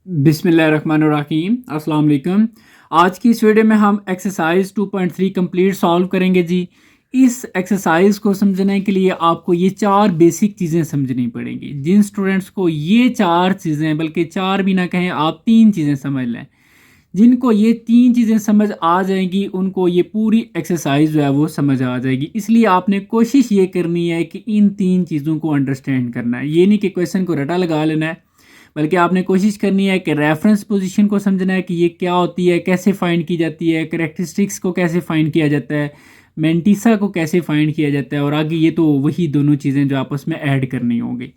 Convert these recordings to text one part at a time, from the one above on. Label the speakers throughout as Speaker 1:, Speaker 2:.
Speaker 1: बिस्मिल्लाहिर्रहमानिर्रहीम अस्सलाम वालेकुम। आज की इस वीडियो में हम एक्सरसाइज 2.3 कंप्लीट सॉल्व करेंगे जी। इस एक्सरसाइज को समझने के लिए आपको ये चार बेसिक चीज़ें समझनी पड़ेंगी। जिन स्टूडेंट्स को ये चार चीज़ें, बल्कि चार भी ना कहें, आप तीन चीज़ें समझ लें, जिनको ये तीन चीज़ें समझ आ जाएंगी उनको ये पूरी एक्सरसाइज जो है वो समझ आ जाएगी। इसलिए आपने कोशिश ये करनी है कि इन तीन चीज़ों को अंडरस्टैंड करना है। ये नहीं कि क्वेश्चन को रटा लगा लेना है, बल्कि आपने कोशिश करनी है कि रेफरेंस पोजीशन को समझना है कि ये क्या होती है, कैसे फाइंड की जाती है, करेक्टरिस्टिक्स को कैसे फाइंड किया जाता है, मेंटिसा को कैसे फाइंड किया जाता है, और आगे ये तो वही दोनों चीज़ें जो आपस में ऐड करनी होंगी।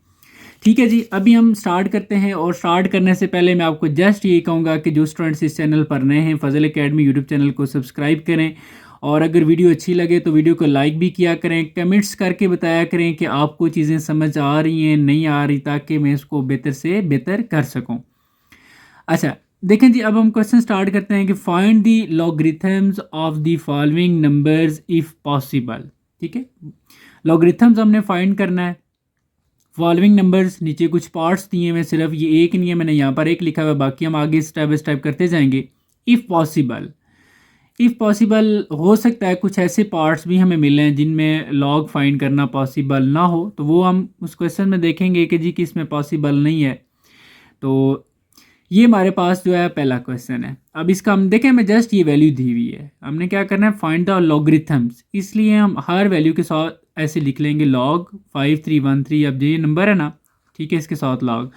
Speaker 1: ठीक है जी, अभी हम स्टार्ट करते हैं। और स्टार्ट करने से पहले मैं आपको जस्ट ये कहूँगा कि जो स्टूडेंट्स इस चैनल पर नए हैं, फजल एकेडमी यूट्यूब चैनल को सब्सक्राइब करें, और अगर वीडियो अच्छी लगे तो वीडियो को लाइक भी किया करें। कमेंट्स करके बताया करें कि आपको चीज़ें समझ आ रही हैं, नहीं आ रही, ताकि मैं इसको बेहतर से बेहतर कर सकूँ। अच्छा, देखें जी, अब हम क्वेश्चन स्टार्ट करते हैं कि find the logarithms of the following numbers if possible. ठीक है, लॉगरिथम्स हमने फाइंड करना है। फॉलोइंग नंबर्स, नीचे कुछ पार्ट्स दिए हुए, सिर्फ ये एक नहीं है, मैंने यहाँ पर एक लिखा हुआ है, बाकी हम आगे स्टेप बाय स्टेप करते जाएंगे। इफ़ पॉसिबल, इफ़ पॉसिबल हो सकता है कुछ ऐसे पार्ट्स भी हमें मिले हैं जिनमें लॉग फाइंड करना पॉसिबल ना हो, तो वो हम उस क्वेश्चन में देखेंगे कि जी किस में पॉसिबल नहीं है। तो ये हमारे पास जो है पहला क्वेश्चन है। अब इसका हम देखें, हमें जस्ट ये वैल्यू दी हुई है, हमने क्या करना है, फाइंड द लॉगरिथम्स। इसलिए हम हर वैल्यू के साथ ऐसे लिख लेंगे लॉग 5313। अब ये नंबर है ना, ठीक है, इसके साथ लॉग।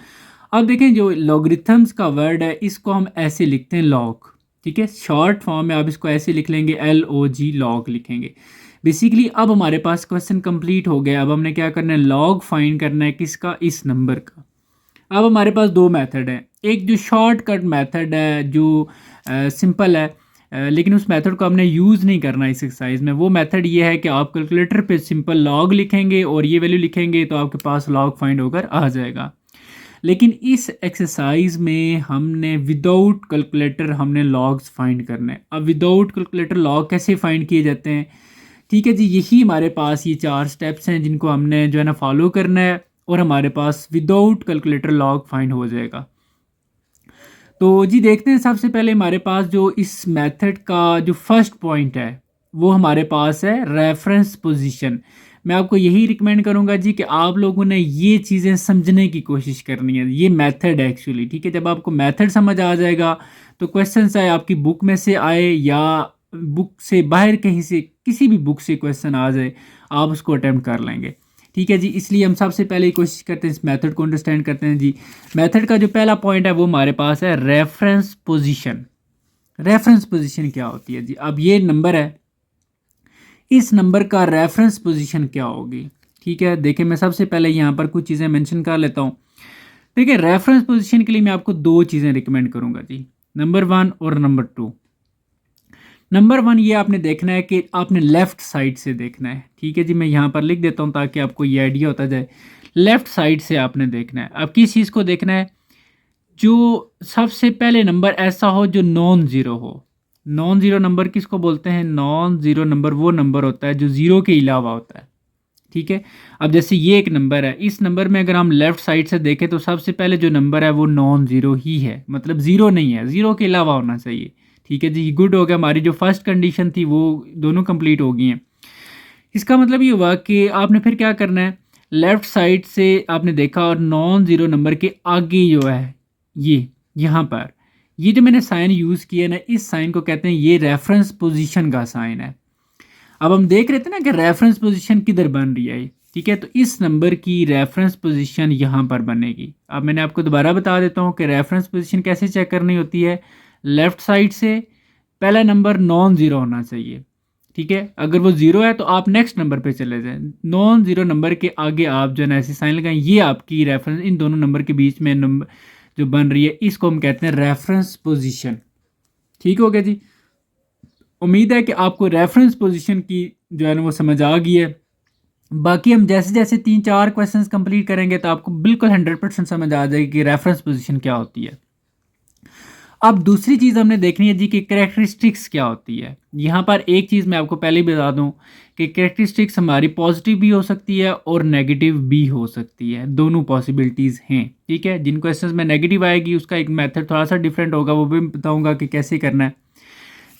Speaker 1: अब देखें, जो लॉगरिथम्स का वर्ड है इसको हम ऐसे लिखते हैं लॉग। ठीक है, शॉर्ट फॉर्म में आप इसको ऐसे लिख लेंगे, LOG, लॉग लिखेंगे बेसिकली। अब हमारे पास क्वेश्चन कंप्लीट हो गया। अब हमने क्या करना है, लॉग फाइंड करना है किसका, इस नंबर का। अब हमारे पास दो मेथड हैं। एक जो शॉर्टकट मेथड है, जो सिंपल है, लेकिन उस मेथड को हमने यूज़ नहीं करना इस एक्सरसाइज में। वो मेथड ये है कि आप कैलकुलेटर पे सिंपल लॉग लिखेंगे और ये वैल्यू लिखेंगे तो आपके पास लॉग फाइंड होकर आ जाएगा। लेकिन इस एक्सरसाइज में हमने विदाउट कैलकुलेटर हमने लॉग्स फाइंड करने हैं। अब विदाउट कैलकुलेटर लॉग कैसे फाइंड किए जाते हैं, ठीक है जी, यही हमारे पास ये चार स्टेप्स हैं जिनको हमने जो है ना फॉलो करना है, और हमारे पास विदाउट कैलकुलेटर लॉग फाइंड हो जाएगा। तो जी देखते हैं, सबसे पहले हमारे पास जो इस मेथड का जो फर्स्ट पॉइंट है वो हमारे पास है रेफरेंस पोजीशन। मैं आपको यही रिकमेंड करूंगा जी कि आप लोगों ने ये चीज़ें समझने की कोशिश करनी है। ये मेथड है एक्चुअली, ठीक है। जब आपको मेथड समझ आ जाएगा तो क्वेश्चन चाहे आपकी बुक में से आए या बुक से बाहर कहीं से, किसी भी बुक से क्वेश्चन आ जाए, आप उसको अटेम्प्ट कर लेंगे। ठीक है जी, इसलिए हम सबसे पहले कोशिश करते हैं इस मेथड को अंडरस्टैंड करते हैं जी। मेथड का जो पहला पॉइंट है वो हमारे पास है रेफरेंस पोजीशन। रेफरेंस पोजीशन क्या होती है जी, अब ये नंबर है, इस नंबर का रेफरेंस पोजीशन क्या होगी। ठीक है, देखिए मैं सबसे पहले यहाँ पर कुछ चीज़ें मेंशन कर लेता हूँ। ठीक है, रेफरेंस पोजीशन के लिए मैं आपको दो चीज़ें रिकमेंड करूँगा जी, नंबर 1 और नंबर 2। नंबर 1 ये आपने देखना है कि आपने लेफ़्ट साइड से देखना है। ठीक है जी, मैं यहाँ पर लिख देता हूँ ताकि आपको ये आइडिया होता जाए। लेफ़्ट साइड से आपने देखना है। अब किस चीज़ को देखना है, जो सबसे पहले नंबर ऐसा हो जो नॉन ज़ीरो हो। नॉन ज़ीरो नंबर किसको बोलते हैं, नॉन ज़ीरो नंबर वो नंबर होता है जो ज़ीरो के अलावा होता है। ठीक है, अब जैसे ये एक नंबर है, इस नंबर में अगर हम लेफ़्ट साइड से देखें तो सबसे पहले जो नंबर है वो नॉन ज़ीरो ही है, मतलब ज़ीरो नहीं है, ज़ीरो के अलावा होना चाहिए। ठीक है जी, गुड हो गया, हमारी जो फर्स्ट कंडीशन थी वो दोनों कंप्लीट हो गई हैं। इसका मतलब ये हुआ कि आपने फिर क्या करना है, लेफ़्ट साइड से आपने देखा और नॉन ज़ीरो नंबर के आगे जो है ये, यहाँ पर ये जो मैंने साइन यूज़ किया ना, इस साइन को कहते हैं, ये रेफरेंस पोजीशन का साइन है। अब हम देख रहे थे ना कि रेफरेंस पोजीशन किधर बन रही है। ठीक है, तो इस नंबर की रेफरेंस पोजीशन यहाँ पर बनेगी। अब मैंने आपको दोबारा बता देता हूँ कि रेफरेंस पोजीशन कैसे चेक करनी होती है। लेफ़्ट साइड से पहला नंबर नॉन ज़ीरो होना चाहिए। ठीक है, अगर वो ज़ीरो है तो आप नेक्स्ट नंबर पे चले जाएं। नॉन ज़ीरो नंबर के आगे आप जो है ना ऐसे साइन लगाएं, ये आपकी रेफरेंस, इन दोनों नंबर के बीच में नंबर जो बन रही है इसको हम कहते हैं रेफरेंस पोजीशन। ठीक हो गया जी, उम्मीद है कि आपको रेफरेंस पोजीशन की जो है ना वो समझ आ गई है। बाकी हम जैसे जैसे 3-4 क्वेश्चंस कंप्लीट करेंगे तो आपको बिल्कुल 100% समझ आ जाएगी कि रेफरेंस पोजीशन क्या होती है। अब दूसरी चीज़ हमने देखनी है जी कि कैरेक्टरिस्टिक्स क्या होती है। यहाँ पर एक चीज़ मैं आपको पहले ही बता दूँ कि कैरेक्टरिस्टिक्स हमारी पॉजिटिव भी हो सकती है और नेगेटिव भी हो सकती है, दोनों पॉसिबिलिटीज़ हैं, ठीक है। जिन क्वेश्चंस में नेगेटिव आएगी उसका एक मेथड थोड़ा सा डिफरेंट होगा, वो भी बताऊँगा कि कैसे करना है।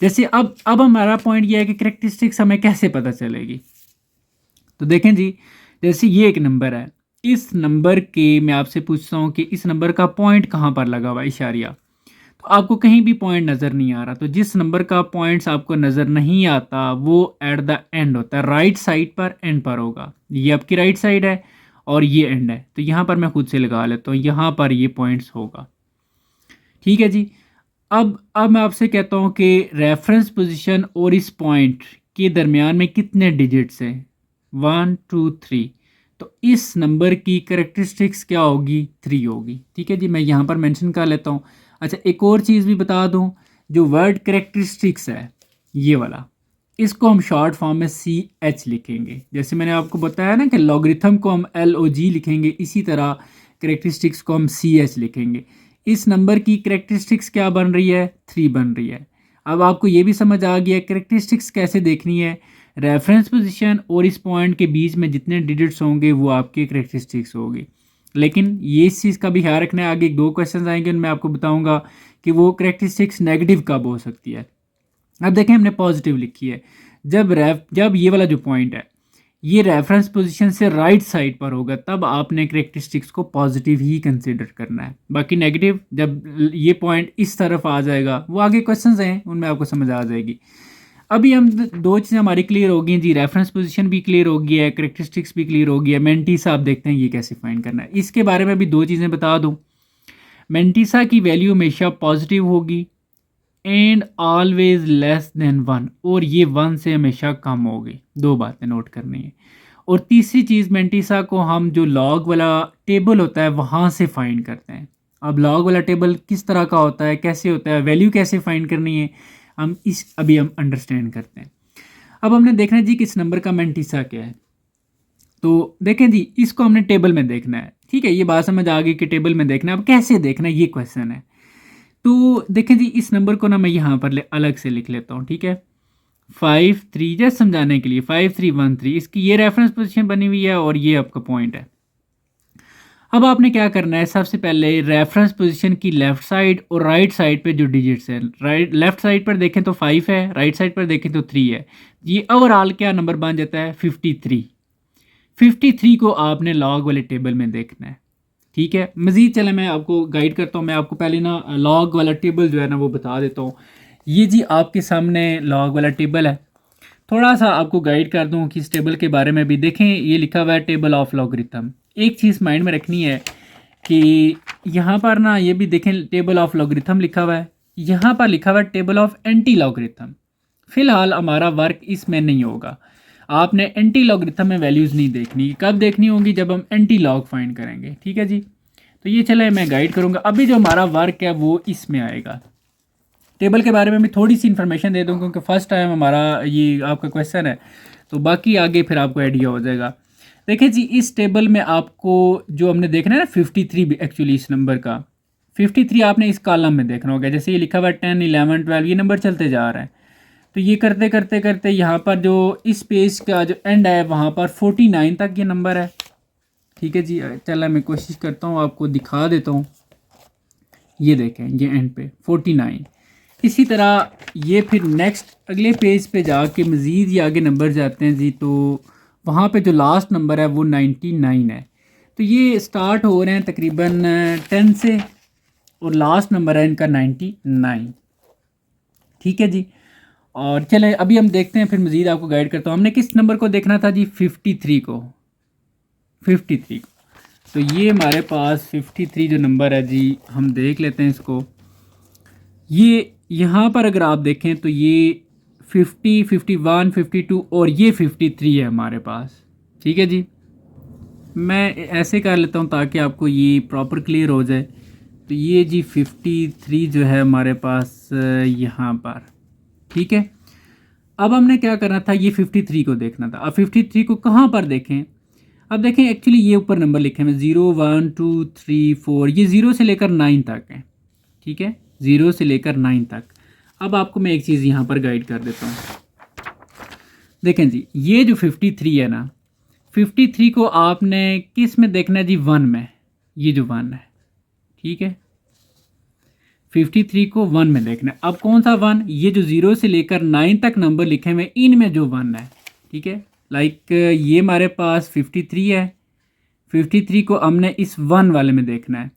Speaker 1: जैसे अब हमारा पॉइंट ये है कि कैरेक्टरिस्टिक्स हमें कैसे पता चलेगी। तो देखें जी, जैसे ये एक नंबर है, इस नंबर के मैं आपसे पूछता हूँ कि इस नंबर का पॉइंट कहाँ पर लगा हुआ है, इशारिया। तो आपको कहीं भी पॉइंट नज़र नहीं आ रहा, तो जिस नंबर का पॉइंट्स आपको नज़र नहीं आता वो एट द एंड होता है, राइट साइड पर, एंड पर होगा। ये आपकी राइट साइड है और ये एंड है, तो यहाँ पर मैं खुद से लगा लेता हूँ, यहाँ पर ये पॉइंट्स होगा, ठीक है जी। अब मैं आपसे कहता हूँ कि रेफरेंस पोजीशन और इस पॉइंट के दरमियान में कितने डिजिट्स हैं, 1 2 3। तो इस नंबर की करेक्टरिस्टिक्स क्या होगी, 3 होगी, ठीक है जी। मैं यहाँ पर मेंशन कर लेता हूँ। अच्छा, एक और चीज़ भी बता दूँ, जो वर्ड करेक्टरिस्टिक्स है ये वाला, इसको हम शॉर्ट फॉर्म में CH लिखेंगे। जैसे मैंने आपको बताया ना कि लॉगरिथम को हम LOG लिखेंगे, इसी तरह करेक्टरिस्टिक्स को हम CH लिखेंगे। इस नंबर की करेक्टरिस्टिक्स क्या बन रही है, 3 बन रही है। अब आपको ये भी समझ आ गया करेक्टरिस्टिक्स कैसे देखनी है, रेफरेंस पोजीशन और इस पॉइंट के बीच में जितने डिजिट्स होंगे वो आपके करेक्टरिस्टिक्स होगी। लेकिन ये इस चीज़ का भी ख्याल रखना है, आगे 2 क्वेश्चन आएंगे उनमें आपको बताऊंगा कि वो करेक्टरिस्टिक्स नेगेटिव कब हो सकती है। अब देखें, हमने पॉजिटिव लिखी है, जब ये वाला जो पॉइंट है ये रेफरेंस पोजीशन से राइट साइड पर होगा तब आपने करेक्टरिस्टिक्स को पॉजिटिव ही कंसीडर करना है। बाकी नेगेटिव जब ये पॉइंट इस तरफ आ जाएगा, वो आगे क्वेश्चंस हैं उनमें आपको समझ आ जाएगी। अभी हम 2 चीज़ें हमारी क्लियर हो गई जी, रेफरेंस पोजीशन भी क्लियर हो गई है, करेक्टरिस्टिक्स भी क्लियर हो गई है। मेंटीसा आप देखते हैं ये कैसे फाइंड करना है, इसके बारे में भी 2 चीज़ें बता दूँ। मेंटीसा की वैल्यू हमेशा पॉजिटिव होगी एंड ऑलवेज लेस देन 1, और ये 1 से हमेशा कम होगी। 2 बातें नोट करनी है। और तीसरी चीज़, मेंटीसा को हम जो लॉग वाला टेबल होता है वहाँ से फाइंड करते हैं। अब लॉग वाला टेबल किस तरह का होता है, कैसे होता है, वैल्यू कैसे फाइंड करनी है, अभी हम अंडरस्टैंड करते हैं। अब हमने देखना है जी किस नंबर का मेंटीसा क्या है। तो देखें जी, इसको हमने टेबल में देखना है, ठीक है। ये बात समझ आ गई कि टेबल में देखना है। अब कैसे देखना है ये क्वेश्चन है। तो देखें जी, इस नंबर को ना मैं यहाँ पर अलग से लिख लेता हूँ, ठीक है। 5 3, जस्ट समझाने के लिए 5 3 1 3, इसकी ये रेफरेंस पोजीशन बनी हुई है और ये आपका पॉइंट है। अब आपने क्या करना है, सबसे पहले रेफरेंस पोजीशन की लेफ्ट साइड और राइट साइड पे जो डिजिट्स है, लेफ्ट साइड पर देखें तो 5 है, राइट साइड पर देखें तो 3 है। ये ओवरऑल क्या नंबर बन जाता है, 53। 53 को आपने लॉग वाले टेबल में देखना है, ठीक है। मज़ीद चले मैं आपको गाइड करता हूँ, मैं आपको पहले ना लॉग वाला टेबल जो है ना वो बता देता हूँ। ये जी आपके सामने लॉग वाला टेबल है। थोड़ा सा आपको गाइड कर दूँ कि इस टेबल के बारे में भी देखें, ये लिखा हुआ है टेबल ऑफ लॉगरिथम। एक चीज़ माइंड में रखनी है कि यहाँ पर ना ये भी देखें टेबल ऑफ लॉगरिथम लिखा हुआ है, यहाँ पर लिखा हुआ है टेबल ऑफ एंटी लॉगरिथम। फ़िलहाल हमारा वर्क इसमें नहीं होगा, आपने एंटी लॉगरिथम में वैल्यूज़ नहीं देखनी। कब देखनी होगी, जब हम एंटी लॉग फाइंड करेंगे, ठीक है जी। तो ये चले मैं गाइड करूँगा। अभी जो हमारा वर्क है वो इसमें आएगा। टेबल के बारे में भी थोड़ी सी इन्फॉर्मेशन दे दूँ क्योंकि फर्स्ट टाइम हमारा ये आपका क्वेश्चन है, तो बाकी आगे फिर आपको आइडिया हो जाएगा। देखिए जी, इस टेबल में आपको जो हमने देखना है ना 53 भी एक्चुअली इस नंबर का 53 आपने इस कॉलम में देखना होगा। जैसे ये लिखा हुआ है 10 11 12, ये नंबर चलते जा रहा है। तो ये करते करते करते यहाँ पर जो इस पेज का जो एंड है वहाँ पर 49 तक ये नंबर है, ठीक है जी। चला मैं कोशिश करता हूँ आपको दिखा देता हूँ। ये देखें ये एंड पे 49। इसी तरह ये फिर नेक्स्ट अगले पेज पे जाके मज़ीद ये आगे नंबर जाते हैं जी, तो वहाँ पे जो लास्ट नंबर है वो 99 है। तो ये स्टार्ट हो रहे हैं तकरीबन 10 से और लास्ट नंबर है इनका 99, ठीक है जी। और चले अभी हम देखते हैं, फिर मज़ीद आपको गाइड करता हूँ। हमने किस नंबर को देखना था जी, 53 को। 53 को, तो ये हमारे पास 53 जो नंबर है जी, हम देख लेते हैं इसको। ये यहाँ पर अगर आप देखें तो ये 50 51 52 और ये 53 है हमारे पास, ठीक है जी। मैं ऐसे कर लेता हूँ ताकि आपको ये प्रॉपर क्लियर हो जाए। तो ये जी 53 जो है हमारे पास यहाँ पर, ठीक है। अब हमने क्या करना था, ये 53 को देखना था। अब 53 को कहाँ पर देखें, अब देखें एक्चुअली ये ऊपर नंबर लिखे हैं 0 1 2 3 4, ये 0 से लेकर 9 तक है, ठीक है। 0 से लेकर 9 तक। अब आपको मैं एक चीज़ यहाँ पर गाइड कर देता हूँ। देखें जी, ये जो 53 है ना, 53 को आपने किस में देखना है जी? 1 में। ये जो 1 है, ठीक है, 53 को 1 में देखना है। अब कौन सा 1? ये जो 0 से लेकर 9 तक नंबर लिखे हुए इनमें जो 1 है, ठीक है। लाइक ये हमारे पास 53 है, 53 को हमने इस 1 वाले में देखना है।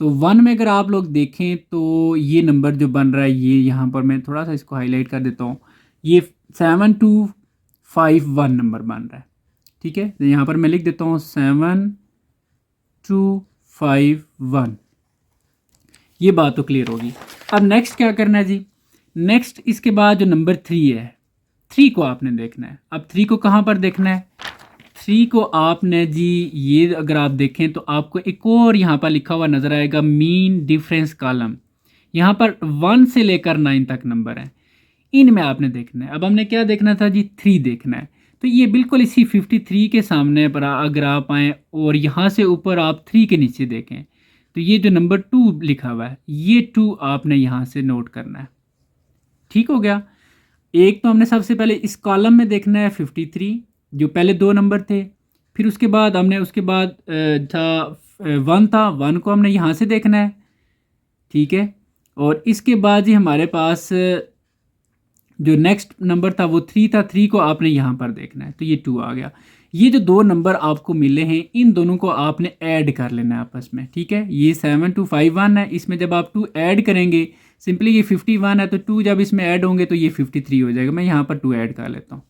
Speaker 1: तो 1 में अगर आप लोग देखें तो ये नंबर जो बन रहा है, ये यहाँ पर मैं थोड़ा सा इसको हाईलाइट कर देता हूँ, ये 7251 नंबर बन रहा है, ठीक है। तो यहाँ पर मैं लिख देता हूँ 7251। ये बात तो क्लियर होगी। अब नेक्स्ट क्या करना है जी? नेक्स्ट इसके बाद जो नंबर 3 है, 3 को आपने देखना है। अब 3 को कहाँ पर देखना है? 3 को आपने जी, ये अगर आप देखें तो आपको एक और यहाँ पर लिखा हुआ नज़र आएगा, मीन डिफरेंस कॉलम। यहाँ पर 1 से लेकर 9 तक नंबर है, इनमें आपने देखना है। अब हमने क्या देखना था जी? 3 देखना है। तो ये बिल्कुल इसी 53 के सामने पर अगर आप आएँ और यहाँ से ऊपर आप 3 के नीचे देखें तो ये जो नंबर 2 लिखा हुआ है, ये 2 आपने यहाँ से नोट करना है। ठीक हो गया। एक तो हमने सबसे पहले इस कॉलम में देखना है 53, जो पहले 2 नंबर थे। फिर उसके बाद हमने उसके बाद था 1 था, 1 को हमने यहाँ से देखना है, ठीक है। और इसके बाद ही हमारे पास जो नेक्स्ट नंबर था वो 3 था, 3 को आपने यहाँ पर देखना है, तो ये 2 आ गया। ये जो 2 नंबर आपको मिले हैं, इन दोनों को आपने ऐड कर लेना है आपस में, ठीक है। ये 7251 है, इसमें जब आप 2 ऐड करेंगे, सिंपली ये 51 है तो 2 जब इसमें ऐड होंगे तो ये 53 हो जाएगा। मैं यहाँ पर 2 ऐड कर लेता हूँ,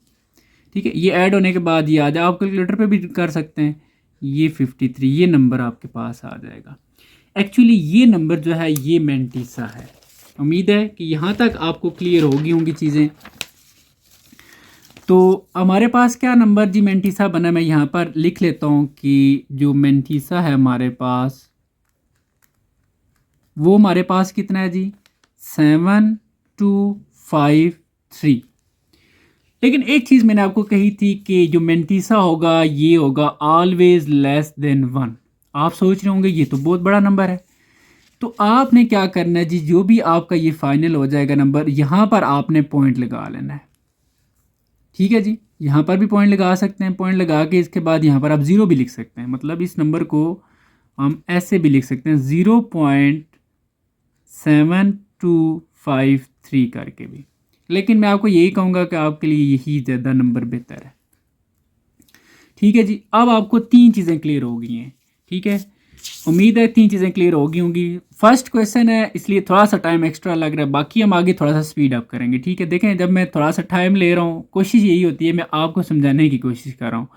Speaker 1: ठीक है। ये ऐड होने के बाद ये आ जाए, आप कैलकुलेटर पे भी कर सकते हैं, ये 53 ये नंबर आपके पास आ जाएगा। एक्चुअली ये नंबर जो है ये मेंटिसा है। उम्मीद है कि यहाँ तक आपको क्लियर होंगी चीज़ें। तो हमारे पास क्या नंबर जी मेंटिसा बना, मैं यहाँ पर लिख लेता हूँ कि जो मेंटिसा है हमारे पास, वो हमारे पास कितना है जी? 7253। लेकिन एक चीज़ मैंने आपको कही थी कि जो मेंटिसा होगा ये होगा ऑलवेज लेस देन 1। आप सोच रहे होंगे ये तो बहुत बड़ा नंबर है। तो आपने क्या करना है जी, जो भी आपका ये फाइनल हो जाएगा नंबर, यहाँ पर आपने पॉइंट लगा लेना है, ठीक है जी। यहाँ पर भी पॉइंट लगा सकते हैं, पॉइंट लगा के इसके बाद यहाँ पर आप 0 भी लिख सकते हैं। मतलब इस नंबर को हम ऐसे भी लिख सकते हैं 0.7253 करके भी। लेकिन मैं आपको यही कहूँगा कि आपके लिए यही ज़्यादा नंबर बेहतर है, ठीक है जी। अब आपको 3 चीज़ें क्लियर हो गई हैं, ठीक है। उम्मीद है 3 चीज़ें क्लियर हो गई होंगी। फर्स्ट क्वेश्चन है इसलिए थोड़ा सा टाइम एक्स्ट्रा लग रहा है, बाकी हम आगे थोड़ा सा स्पीड अप करेंगे, ठीक है। देखें, जब मैं थोड़ा सा टाइम ले रहा हूँ, कोशिश यही होती है मैं आपको समझाने की कोशिश कर रहा हूँ।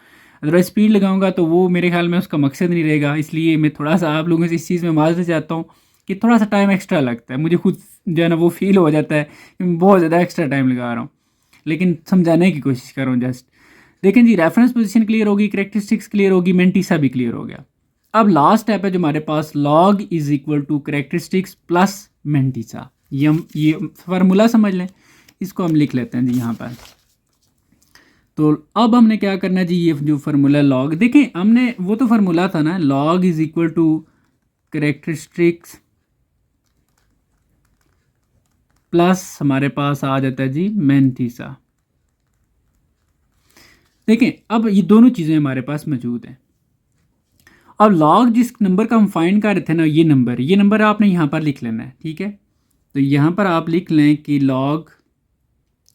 Speaker 1: अगर स्पीड लगाऊंगा तो वो मेरे ख्याल में उसका मकसद नहीं रहेगा, इसलिए मैं थोड़ा सा आप लोगों से इस चीज़ में माजरत चाहता हूँ कि थोड़ा सा टाइम एक्स्ट्रा लगता है। मुझे खुद जो है ना वो फील हो जाता है कि मैं बहुत ज़्यादा एक्स्ट्रा टाइम लगा रहा हूँ, लेकिन समझाने की कोशिश कर रहा हूँ जस्ट। देखें जी, रेफरेंस पोजीशन क्लियर होगी, करेक्टरिस्टिक्स क्लियर होगी, मेंटिसा भी क्लियर हो गया। अब लास्ट स्टेप है जो हमारे पास, log is equal to characteristics plus mantissa. ये फार्मूला समझ लें, इसको हम लिख लेते हैं जी यहाँ पर। तो अब हमने क्या करना है जी, ये जो फार्मूला लॉग, देखें हमने वो तो फार्मूला था ना, log is equal to characteristics plus हमारे पास आ जाता है जी मेंटिसा। देखें अब ये दोनों चीज़ें हमारे पास मौजूद हैं। अब लॉग जिस नंबर का हम फाइंड कर रहे थे ना, ये नंबर आपने यहाँ पर लिख लेना है, ठीक है। तो यहाँ पर आप लिख लें कि लॉग,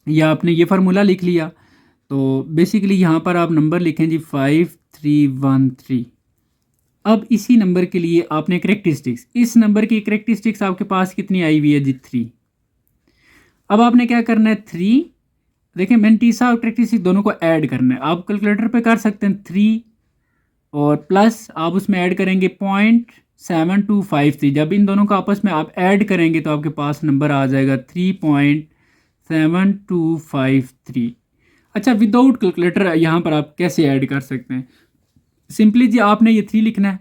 Speaker 1: या आपने ये फार्मूला लिख लिया, तो बेसिकली यहाँ पर आप नंबर लिखें जी 5313। अब इसी नंबर के लिए आपने करेक्टरिस्टिक्स, इस नंबर की करेक्टरिस्टिक्स आपके पास कितनी आई हुई है जी? 3। अब आपने क्या करना है, 3, देखें मेंटिसा और करेक्टरिस्टिक्स दोनों को ऐड करना है। आप कैलकुलेटर पे कर सकते हैं 3 और प्लस आप उसमें ऐड करेंगे 0.7253। जब इन दोनों को आपस में आप ऐड करेंगे तो आपके पास नंबर आ जाएगा 3.7253। अच्छा, विदाउट कैलकुलेटर यहाँ पर आप कैसे ऐड कर सकते हैं? सिंपली जी आपने ये 3 लिखना है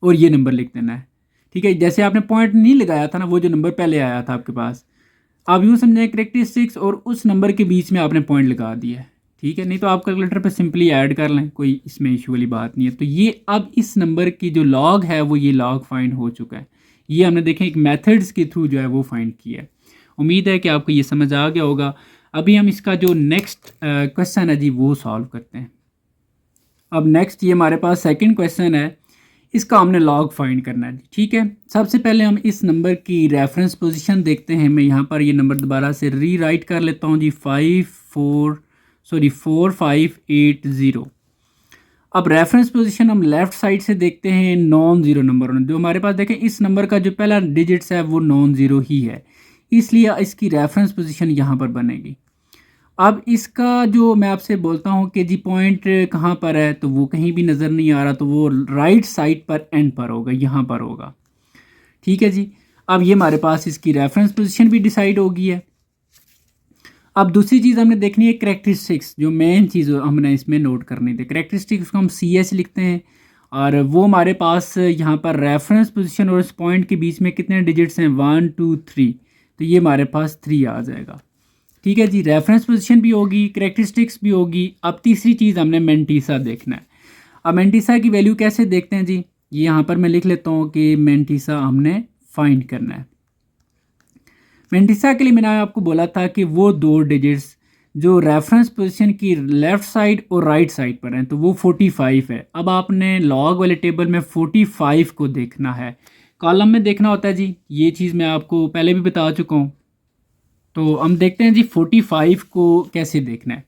Speaker 1: और ये नंबर लिख देना है, ठीक है। जैसे आपने पॉइंट नहीं लगाया था ना, वो जो नंबर पहले आया था आपके पास, आप यूँ समझें करेक्टरिस्टिक्स और उस नंबर के बीच में आपने पॉइंट लगा दिया है, ठीक है। नहीं तो आप कैलकुलेटर पे सिंपली ऐड कर लें, कोई इसमें इशू वाली बात नहीं है। तो ये अब इस नंबर की जो लॉग है वो ये लॉग फाइंड हो चुका है। ये हमने देखें एक मेथड्स के थ्रू जो है वो फाइंड किया है। उम्मीद है कि आपको ये समझ आ गया होगा। अभी हम इसका जो नेक्स्ट क्वेश्चन है जी वो सॉल्व करते हैं। अब नेक्स्ट ये हमारे पास सेकंड क्वेश्चन है, इसका हमने लॉग फाइंड करना है। ठीक है, सबसे पहले हम इस नंबर की रेफरेंस पोजीशन देखते हैं। मैं यहाँ पर ये नंबर दोबारा से रीराइट कर लेता हूँ जी, 4580। अब रेफरेंस पोजीशन हम लेफ़्ट साइड से देखते हैं, नॉन ज़ीरो नंबर जो हमारे पास देखें, इस नंबर का जो पहला डिजिट्स है वो नॉन ज़ीरो ही है, इसलिए इसकी रेफरेंस पोजीशन यहाँ पर बनेगी। अब इसका जो मैं आपसे बोलता हूँ कि जी पॉइंट कहाँ पर है, तो वो कहीं भी नज़र नहीं आ रहा, तो वो राइट साइड पर एंड पर होगा, यहाँ पर होगा। ठीक है जी, अब ये हमारे पास इसकी रेफरेंस पोजीशन भी डिसाइड हो गई है। अब दूसरी चीज़ हमने देखनी है करैक्टरिस्टिक्स, जो मेन चीज़ हमने इसमें नोट करनी थी। करैक्टरिस्टिक्स को हम CS लिखते हैं, और वो हमारे पास यहाँ पर रेफरेंस पोजीशन और इस पॉइंट के बीच में कितने डिजिट्स हैं, 1 2 3, तो ये हमारे पास 3 आ जाएगा। ठीक है जी, रेफरेंस पोजीशन भी होगी, करैक्टरिस्टिक्स भी होगी। अब तीसरी चीज़ हमने मेंटीसा देखना है। अब मेंटीसा की वैल्यू कैसे देखते हैं जी, ये यहाँ पर मैं लिख लेता हूँ कि मेंटीसा हमने फाइंड करना है। मेंटीसा के लिए मैंने आपको बोला था कि वो दो डिजिट्स जो रेफरेंस पोजीशन की लेफ़्ट साइड और राइट साइड पर हैं, तो वो 45 है। अब आपने लॉग वाले टेबल में 45 को देखना है, कॉलम में देखना होता है जी, ये चीज़ मैं आपको पहले भी बता चुका हूँ। तो हम देखते हैं जी 45 को कैसे देखना है।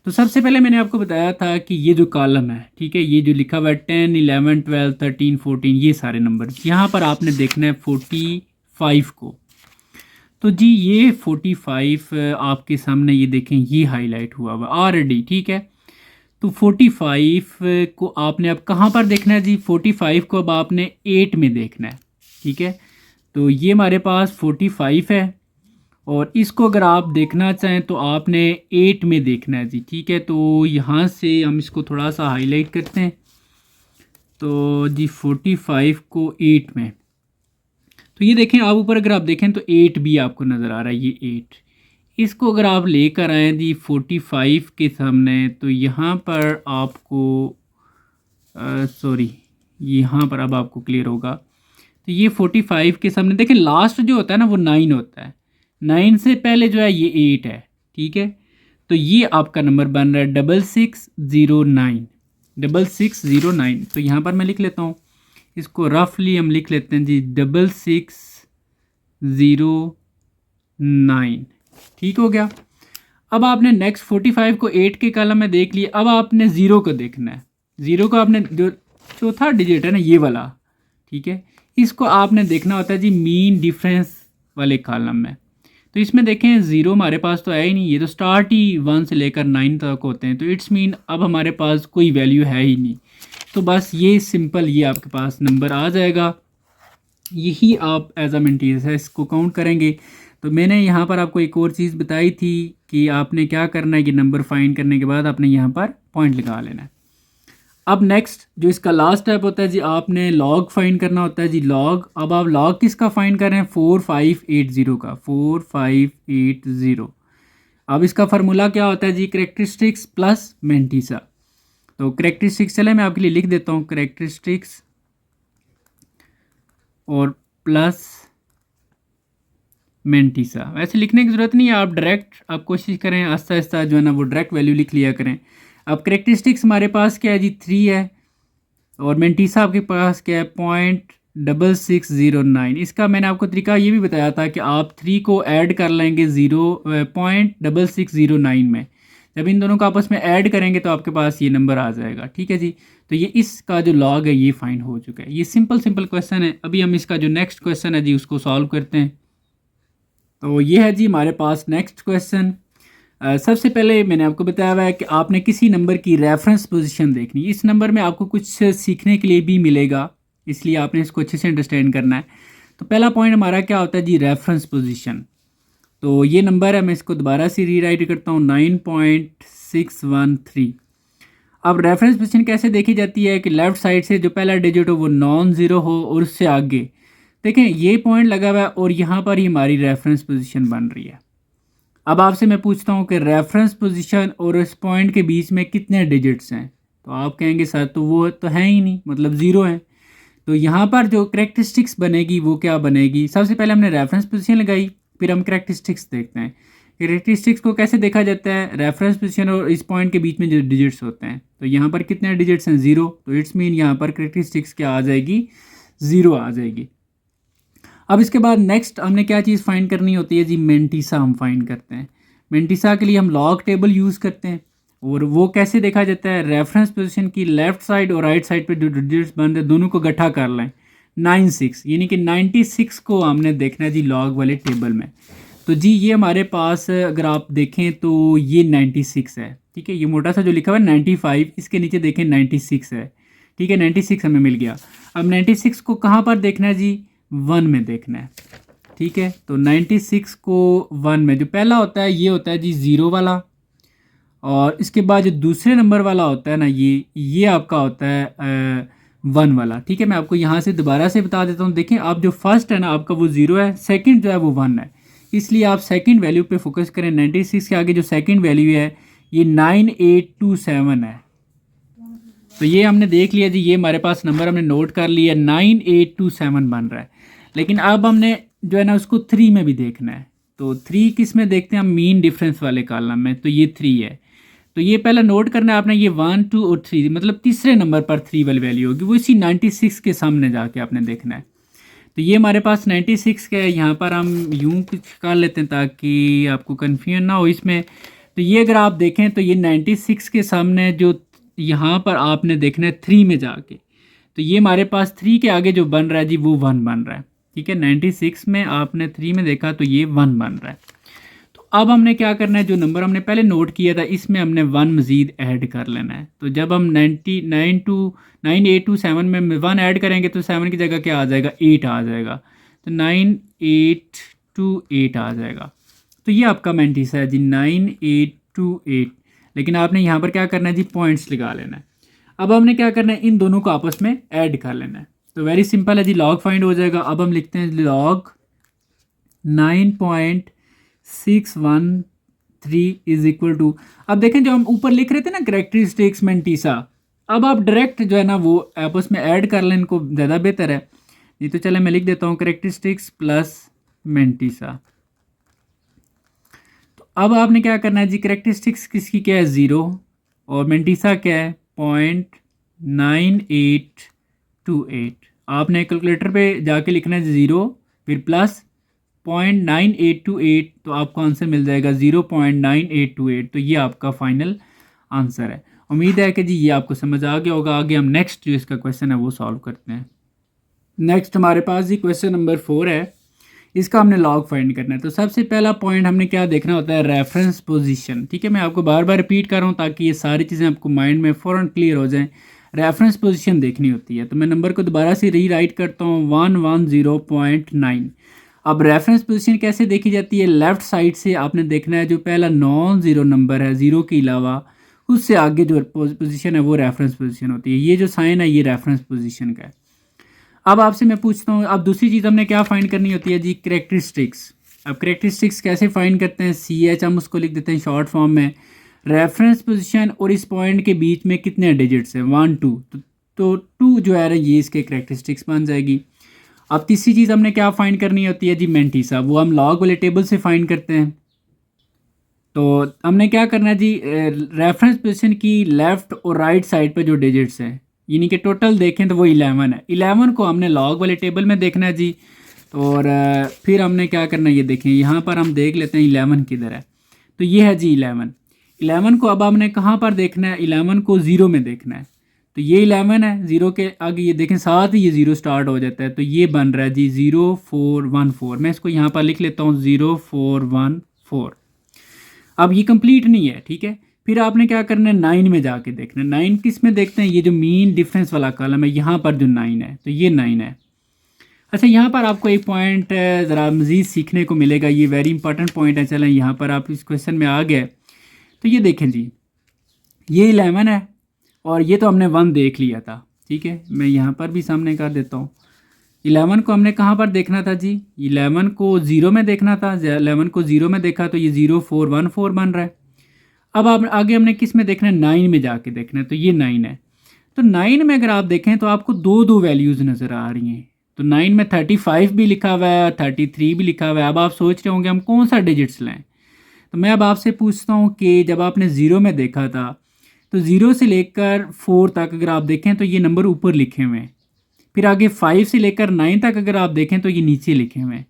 Speaker 1: तो सबसे पहले मैंने आपको बताया था कि ये जो कॉलम है, ठीक है, ये जो लिखा हुआ है 10 11 12 13 14, ये सारे नंबर, यहाँ पर आपने देखना है 45 को। तो जी ये 45 आपके सामने ये देखें, ये हाईलाइट हुआ हुआ ऑलरेडी। ठीक है, तो 45 को आपने अब कहाँ पर देखना है जी, 45 को अब आपने 8 में देखना है। ठीक है, तो ये हमारे पास 45 है, और इसको अगर आप देखना चाहें तो आपने 8 में देखना है जी। ठीक है, तो यहाँ से हम इसको थोड़ा सा हाईलाइट करते हैं, तो जी 45 को 8 में, तो ये देखें आप ऊपर अगर आप देखें तो 8 भी आपको नज़र आ रहा है, ये 8। इसको अगर आप लेकर आए जी 45 के सामने, तो यहाँ पर आपको सॉरी, यहाँ पर अब आपको क्लियर होगा। तो ये 45 के सामने देखें, लास्ट जो होता है ना वो 9 होता है, 9 से पहले जो है ये 8 है। ठीक है, तो ये आपका नंबर बन रहा है 6609, 6609। तो यहाँ पर मैं लिख लेता हूँ, इसको रफली हम लिख लेते हैं जी 6609। ठीक हो गया। अब आपने नेक्स्ट 45 को 8 के कॉलम में देख लिया, अब आपने ज़ीरो को देखना है। ज़ीरो को आपने जो चौथा डिजिट है ना ये वाला, ठीक है, इसको आपने देखना होता है जी मीन डिफरेंस वाले कॉलम में। तो इसमें देखें ज़ीरो हमारे पास तो है ही नहीं, ये तो स्टार्ट ही 1 से लेकर 9 तक होते हैं, तो इट्स मीन अब हमारे पास कोई वैल्यू है ही नहीं। तो बस ये सिंपल ये आपके पास नंबर आ जाएगा, यही आप एज अ मेंटीसा इसको काउंट करेंगे। तो मैंने यहाँ पर आपको एक और चीज़ बताई थी कि आपने क्या करना है कि नंबर फाइंड करने के बाद आपने यहाँ पर पॉइंट लगा लेना है। अब नेक्स्ट जो इसका लास्ट स्टेप होता है जी, आपने लॉग फाइंड करना होता है जी, लॉग। अब आप लॉग किसका फाइंड कर रहे हैं, 4580 का, 4580। अब इसका फार्मूला क्या होता है जी, करैक्टरिस्टिक्स प्लस मेंटीसा। तो करैक्टरिस्टिक्स चले मैं आपके लिए लिख देता हूँ, करैक्टरिस्टिक्स और प्लस मेंटीसा। वैसे लिखने की ज़रूरत नहीं है, आप डायरेक्ट आप कोशिश करें आस्ता आस्ता जो है ना वो डायरेक्ट वैल्यू लिख लिया करें। अब करैक्टरिस्टिक्स हमारे पास क्या है जी 3 है, और मेंटीसा आपके पास क्या है 0.6609। इसका मैंने आपको तरीका ये भी बताया था कि आप 3 को ऐड कर लेंगे 0.6609 में, जब इन दोनों को आपस में ऐड करेंगे तो आपके पास ये नंबर आ जाएगा। ठीक है जी, तो ये इसका जो लॉग है ये फाइंड हो चुका है। ये सिंपल क्वेश्चन है। अभी हम इसका जो नेक्स्ट क्वेश्चन है जी उसको सॉल्व करते हैं। तो ये है जी हमारे पास नेक्स्ट क्वेश्चन। सबसे पहले मैंने आपको बताया हुआ है कि आपने किसी नंबर की रेफरेंस पोजीशन देखनी है। इस नंबर में आपको कुछ सीखने के लिए भी मिलेगा, इसलिए आपने इसको अच्छे से अंडरस्टैंड करना है। तो पहला पॉइंट हमारा क्या होता है जी, रेफरेंस पोजीशन। तो ये नंबर है, मैं इसको दोबारा से रीराइट करता हूँ, 9.613। अब रेफरेंस पोजीशन कैसे देखी जाती है कि लेफ़्ट साइड से जो पहला डिजिट हो वो नॉन ज़ीरो हो, और उससे आगे देखें ये पॉइंट लगा हुआ है, और यहाँ पर ही हमारी रेफरेंस पोजीशन बन रही है। अब आपसे मैं पूछता हूँ कि रेफरेंस पोजीशन और इस पॉइंट के बीच में कितने डिजिट्स हैं, तो आप कहेंगे सर तो वो तो है ही नहीं, मतलब ज़ीरो है। तो यहाँ पर जो करेक्टरिस्टिक्स बनेगी वो क्या बनेगी, सबसे पहले हमने रेफरेंस पोजीशन लगाई, फिर हम करेक्टरिस्टिक्स देखते हैं। करेक्टरिस्टिक्स को कैसे देखा जाता है, रेफरेंस पोजीशन और इस पॉइंट के बीच में जो डिजिट्स होते हैं, तो यहाँ पर कितने डिजिट्स हैं, 0, तो इट्स मीन यहाँ पर करेक्टरिस्टिक्स क्या आ जाएगी, 0 आ जाएगी। अब इसके बाद नेक्स्ट हमने क्या चीज़ फाइंड करनी होती है जी, मेंटिसा हम फाइंड करते हैं। मेंटिसा के लिए हम लॉग टेबल यूज़ करते हैं, और वो कैसे देखा जाता है, रेफरेंस पोजीशन की लेफ्ट साइड और राइट साइड पे जो डिजिट्स बन रहे दोनों को इकट्ठा कर लें, 96, यानी कि 96 को हमने देखना है जी लॉग वाले टेबल में। तो जी ये हमारे पास अगर आप देखें तो ये 96 है, ठीक है, ये मोटा सा जो लिखा हुआ है 95, इसके नीचे देखें 96 है, ठीक है, 96 हमें मिल गया। अब 96 को कहाँ पर देखना है जी, 1 में देखना है, ठीक है। तो 96 को 1 में जो पहला होता है ये होता है जी 0 वाला, और इसके बाद जो दूसरे नंबर वाला होता है ना, ये आपका होता है 1 वाला, ठीक है। मैं आपको यहाँ से दोबारा से बता देता हूँ, देखें आप जो फर्स्ट है ना आपका वो 0 है, सेकंड जो है वो 1 है, इसलिए आप सेकंड वैल्यू पे फोकस करें। 96 के आगे जो सेकंड वैल्यू है ये 9827 है, तो ये हमने देख लिया जी, ये हमारे पास नंबर हमने नोट कर लिया, 9827 बन रहा है। लेकिन अब हमने जो है ना उसको 3 में भी देखना है, तो 3 किस में देखते हैं हम, मीन डिफरेंस वाले कॉलम में, तो ये 3 है। तो ये पहला नोट करना है आपने, ये 1, 2 और 3, मतलब तीसरे नंबर पर 3 वाली वैल्यू होगी, वो इसी 96 के सामने जाके आपने देखना है। तो ये हमारे पास 96 का है, यहाँ पर हम यूं कुछ कर लेते हैं ताकि आपको कन्फ्यूजन ना हो इसमें। तो ये अगर आप देखें तो ये 96 के सामने जो यहाँ पर आपने देखना है 3 में जाके, तो ये हमारे पास 3 के आगे जो बन रहा है जी वो 1 बन रहा है, ठीक है। 96 में आपने 3 में देखा तो ये 1 बन रहा है। तो अब हमने क्या करना है, जो नंबर हमने पहले नोट किया था इसमें हमने 1 मज़ीद ऐड कर लेना है। तो जब हम 9827 में 1 ऐड करेंगे तो 7 की जगह क्या आ जाएगा, 8 आ जाएगा, तो 9828 आ जाएगा। तो ये आपका मेंटिसा है जी 9828, लेकिन आपने यहाँ पर क्या करना है जी, पॉइंट्स लगा लेना है। अब हमने क्या करना है, इन दोनों को आपस में ऐड कर लेना है। तो वेरी सिंपल है जी, लॉग फाइंड हो जाएगा। अब हम लिखते हैं लॉग 9.613 इज इक्वल टू, अब देखें जो हम ऊपर लिख रहे थे ना करेक्टरिस्टिक्स मेंटिसा, अब आप डायरेक्ट जो है ना वो आपस में ऐड कर लें, इनको ज़्यादा बेहतर है। नहीं तो चले मैं लिख देता हूँ करेक्टरिस्टिक्स प्लस मेंटिसा। तो अब आपने क्या करना है जी, करेक्टरिस्टिक्स किसकी क्या है, 0, और मेंटिसा क्या है 0.9828। आपने कैलकुलेटर पे जाके लिखना है 0 फिर प्लस 0.9828, तो आपको आंसर मिल जाएगा 0.9828। तो ये आपका फाइनल आंसर है। उम्मीद है कि जी ये आपको समझ आ गया होगा। आगे हम नेक्स्ट जो इसका क्वेश्चन है वो सॉल्व करते हैं। नेक्स्ट हमारे पास जी क्वेश्चन नंबर 4 है, इसका हमने लॉग फाइंड करना है। तो सबसे पहला पॉइंट हमने क्या देखना होता है, रेफरेंस पोजीशन, ठीक है। मैं आपको बार बार रिपीट कर रहा हूँ ताकि ये सारी चीज़ें आपको माइंड में फ़ौरन क्लियर हो जाएं। रेफरेंस पोजीशन देखनी होती है, तो मैं नंबर को दोबारा से रीराइट करता हूँ 110.9। अब रेफरेंस पोजीशन कैसे देखी जाती है, लेफ़्ट साइड से आपने देखना है जो पहला नॉन ज़ीरो नंबर है, ज़ीरो के अलावा उससे आगे जो पोजीशन है वो रेफरेंस पोजीशन होती है। ये जो साइन है ये रेफरेंस पोजीशन का है। अब आपसे मैं पूछता हूँ, अब दूसरी चीज़ हमने क्या फाइंड करनी होती है जी, करेक्टरिस्टिक्स। अब करेक्टरिस्टिक्स कैसे फाइंड करते हैं, CH हम उसको लिख देते हैं शॉर्ट फॉर्म में। रेफरेंस पोजीशन और इस पॉइंट के बीच में कितने डिजिट्स हैं, 1 2, तो 2 जो है ये इसके करेक्टरिस्टिक्स बन जाएगी। अब तीसरी चीज़ हमने क्या फाइंड करनी होती है जी, मेंटिसा, वो हम लॉग वाले टेबल से फाइंड करते हैं। तो हमने क्या करना है जी, रेफरेंस पोजीशन की लेफ़्ट और राइट साइड पे जो डिजिट्स हैं, यानी कि टोटल देखें तो वो 11 है, 11 को हमने लॉग वाले टेबल में देखना है जी। और फिर हमने क्या करना है, ये देखें यहाँ पर हम देख लेते हैं 11 किधर है, तो ये है जी 11 को अब हमने कहाँ पर देखना है, 11 को 0 में देखना है। तो ये 11 है, 0 के आगे ये देखें साथ ही ये 0 स्टार्ट हो जाता है, तो ये बन रहा है जी 0414। मैं इसको यहाँ पर लिख लेता हूँ 0414। अब ये कंप्लीट नहीं है, ठीक है। फिर आपने क्या करना है, 9 में जाके देखना है। 9 किस में देखते हैं, ये जो मीन डिफरेंस वाला कॉलम है यहाँ पर जो 9 है, तो ये 9 है। अच्छा यहाँ पर आपको एक पॉइंट ज़रा मज़ीद सीखने को मिलेगा, ये वेरी इंपॉर्टेंट पॉइंट है। चलें यहाँ पर आप इस क्वेश्चन में आ गए, तो ये देखें जी ये 11 है और ये तो हमने 1 देख लिया था, ठीक है। मैं यहाँ पर भी सामने कर देता हूँ। 11 को हमने कहाँ पर देखना था जी, 11 को 0 में देखना था। 11 को 0 में देखा तो ये 0414 बन रहा है। अब आप आगे हमने किस में देखना है, 9 में जाके देखना है, तो ये 9 है। तो 9 में अगर आप देखें तो आपको दो दो वैल्यूज़ नज़र आ रही हैं। तो 9 में 35 भी लिखा हुआ है, 33 भी लिखा हुआ है। अब आप सोच रहे होंगे हम कौन सा डिजिट्स लें। तो मैं अब आपसे पूछता हूँ कि जब आपने ज़ीरो में देखा था, तो ज़ीरो से लेकर 4 तक अगर आप देखें तो ये नंबर ऊपर लिखे हुए हैं। फिर आगे 5 से लेकर 9 तक अगर आप देखें तो ये नीचे लिखे हुए हैं।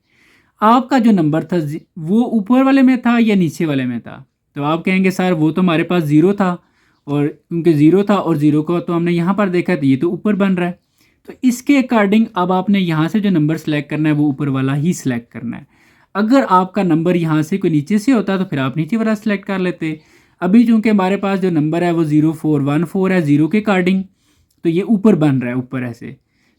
Speaker 1: आपका जो नंबर था वो ऊपर वाले में था या नीचे वाले में था? तो आप कहेंगे सर वो तो हमारे पास ज़ीरो था, और क्योंकि ज़ीरो था और ज़ीरो को तो हमने यहाँ पर देखा तो ये तो ऊपर बन रहा है। तो इसके अकॉर्डिंग अब आपने यहाँ से जो नंबर सेलेक्ट करना है वो ऊपर वाला ही सिलेक्ट करना है। अगर आपका नंबर यहाँ से कोई नीचे से होता तो फिर आप नीचे वाला सेलेक्ट कर लेते। अभी चूँकि हमारे पास जो नंबर है वो 0414 है ज़ीरो के अकॉर्डिंग, तो ये ऊपर बन रहा है ऊपर ऐसे।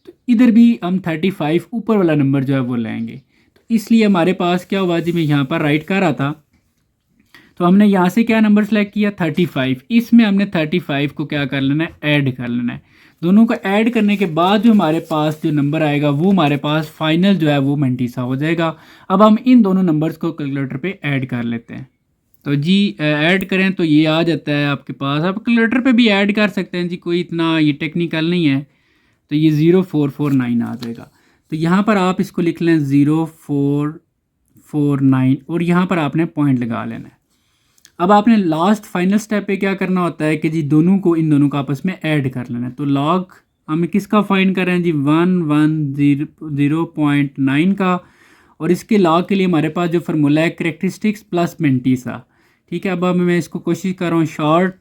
Speaker 1: तो इधर भी हम 35 ऊपर वाला नंबर जो है वो लेंगे। तो इसलिए हमारे पास क्या हुआ जी, मैं यहाँ पर राइट कर रहा था तो हमने यहाँ से क्या नंबर सेलेक्ट किया 35। इसमें हमने 35 को क्या कर लेना है, ऐड कर लेना है। दोनों को ऐड करने के बाद जो हमारे पास जो नंबर आएगा वो हमारे पास फाइनल जो है वो मंटीसा हो जाएगा। अब हम इन दोनों नंबर्स को कैलकुलेटर पे ऐड कर लेते हैं। तो जी ऐड करें तो ये आ जाता है आपके पास। आप कैलकुलेटर पे भी ऐड कर सकते हैं जी, कोई इतना ये टेक्निकल नहीं है। तो ये 0449 आ जाएगा। तो यहाँ पर आप इसको लिख लें 0449 और यहाँ पर आपने पॉइंट लगा लेना है। अब आपने लास्ट फाइनल स्टेप पे क्या करना होता है कि जी दोनों को इन दोनों को आपस में ऐड कर लेना है। तो लॉग हम किसका फाइंड कर रहे हैं जी 110.9 का, और इसके लॉग के लिए हमारे पास जो फार्मूला है करेक्टरिस्टिक्स प्लस मेंटीसा। ठीक है, अब मैं इसको कोशिश कर रहा हूँ शॉर्ट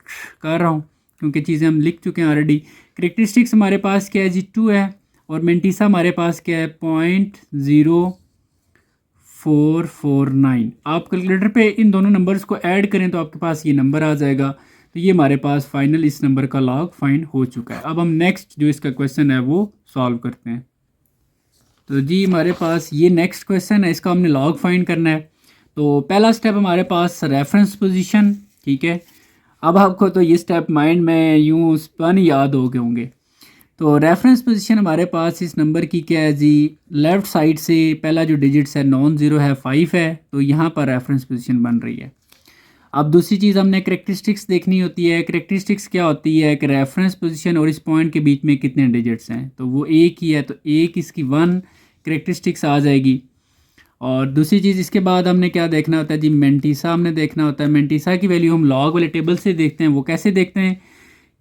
Speaker 1: कर रहा हूँ क्योंकि चीज़ें हम लिख चुके हैं ऑलरेडी। करेक्टरिस्टिक्स हमारे पास क्या है जी 2 है, और मेंटीसा हमारे पास क्या है 0.0449। आप कैलकुलेटर पे इन दोनों नंबर्स को ऐड करें तो आपके पास ये नंबर आ जाएगा। तो ये हमारे पास फाइनल इस नंबर का लॉग फाइंड हो चुका है। अब हम नेक्स्ट जो इसका क्वेश्चन है वो सॉल्व करते हैं। तो जी हमारे पास ये नेक्स्ट क्वेश्चन है, इसका हमने लॉग फाइंड करना है। तो पहला स्टेप हमारे पास रेफरेंस पोजीशन। ठीक है, अब आपको तो ये स्टेप माइंड में यूँ स्पन याद हो गए होंगे। तो रेफरेंस पोजीशन हमारे पास इस नंबर की क्या है जी, लेफ़्ट साइड से पहला जो डिजिट्स है नॉन ज़ीरो है 5 है, तो यहाँ पर रेफरेंस पोजीशन बन रही है। अब दूसरी चीज़ हमने करेक्टरिस्टिक्स देखनी होती है। करेक्टरिस्टिक्स क्या होती है कि रेफरेंस पोजीशन और इस पॉइंट के बीच में कितने डिजिट्स हैं, तो वो एक ही है, तो एक इसकी 1 करेक्टरिस्टिक्स आ जाएगी। और दूसरी चीज़ इसके बाद हमने क्या देखना होता है जी, मेंटीसा हमने देखना होता है। मेंटीसा की वैल्यू हम लॉग वाले टेबल से देखते हैं। वो कैसे देखते हैं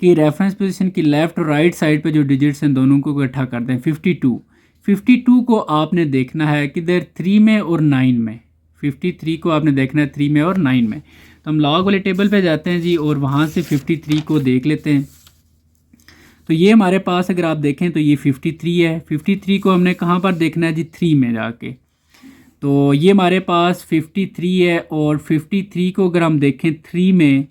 Speaker 1: कि रेफरेंस पोजीशन की लेफ़्ट और राइट साइड पे जो डिजिट्स हैं दोनों को इकट्ठा करते हैं। 52 को आपने देखना है किधर 3 में और 9 में। 53 को आपने देखना है 3 में और 9 में। तो हम लॉग वाले टेबल पे जाते हैं जी और वहाँ से 53 को देख लेते हैं। तो ये हमारे पास अगर आप देखें तो ये 53 है। 53 को हमने कहाँ पर देखना है जी 3 में जाके। तो ये हमारे पास 53 है, और 53 को अगर हम देखें 3 में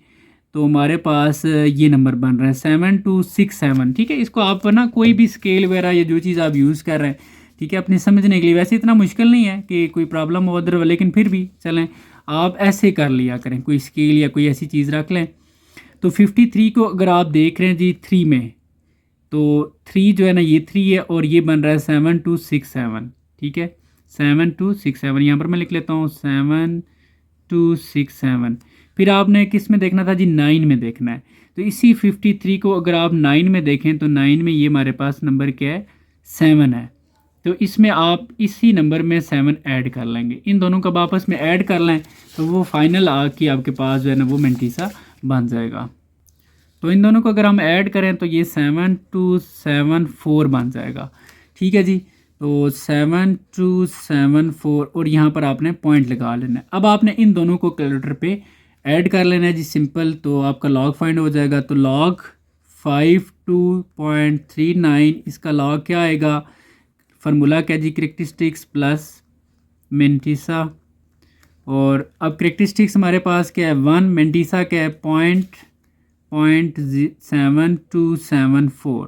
Speaker 1: तो हमारे पास ये नंबर बन रहा है 7267। ठीक है, इसको आप ना कोई भी स्केल वगैरह या जो चीज़ आप यूज़ कर रहे हैं, ठीक है, अपनी समझने के लिए। वैसे इतना मुश्किल नहीं है कि कोई प्रॉब्लम हो उधर, लेकिन फिर भी चलें आप ऐसे कर लिया करें, कोई स्केल या कोई ऐसी चीज़ रख लें। तो 53 को अगर आप देख रहे हैं जी 3 में, तो 3 जो है ना ये 3 है, और ये बन रहा है 7267। ठीक है, 7267 यहाँ पर मैं लिख लेता हूँ 7267। फिर आपने किस में देखना था जी 9 में देखना है। तो इसी 53 को अगर आप 9 में देखें तो 9 में ये हमारे पास नंबर क्या है 7 है। तो इसमें आप इसी नंबर में 7 ऐड कर लेंगे। इन दोनों को आपस में ऐड कर लें तो वो फाइनल आके आपके पास जो है ना वो मेंटीसा बन जाएगा। तो इन दोनों को अगर हम ऐड करें तो ये 7274 बन जाएगा। ठीक है जी, तो 7274 और यहाँ पर आपने पॉइंट लगा लेना है। अब आपने इन दोनों को कैलकुलेटर पे ऐड कर लेना है जी सिंपल, तो आपका लॉग फाइंड हो जाएगा। तो लॉग 52.39 इसका लॉग क्या आएगा, फार्मूला क्या जी करेक्टरिस्टिक्स प्लस मेंटीसा, और अब करेक्टरिस्टिक्स हमारे पास क्या है 1, मेंटीसा क्या है 0.7274।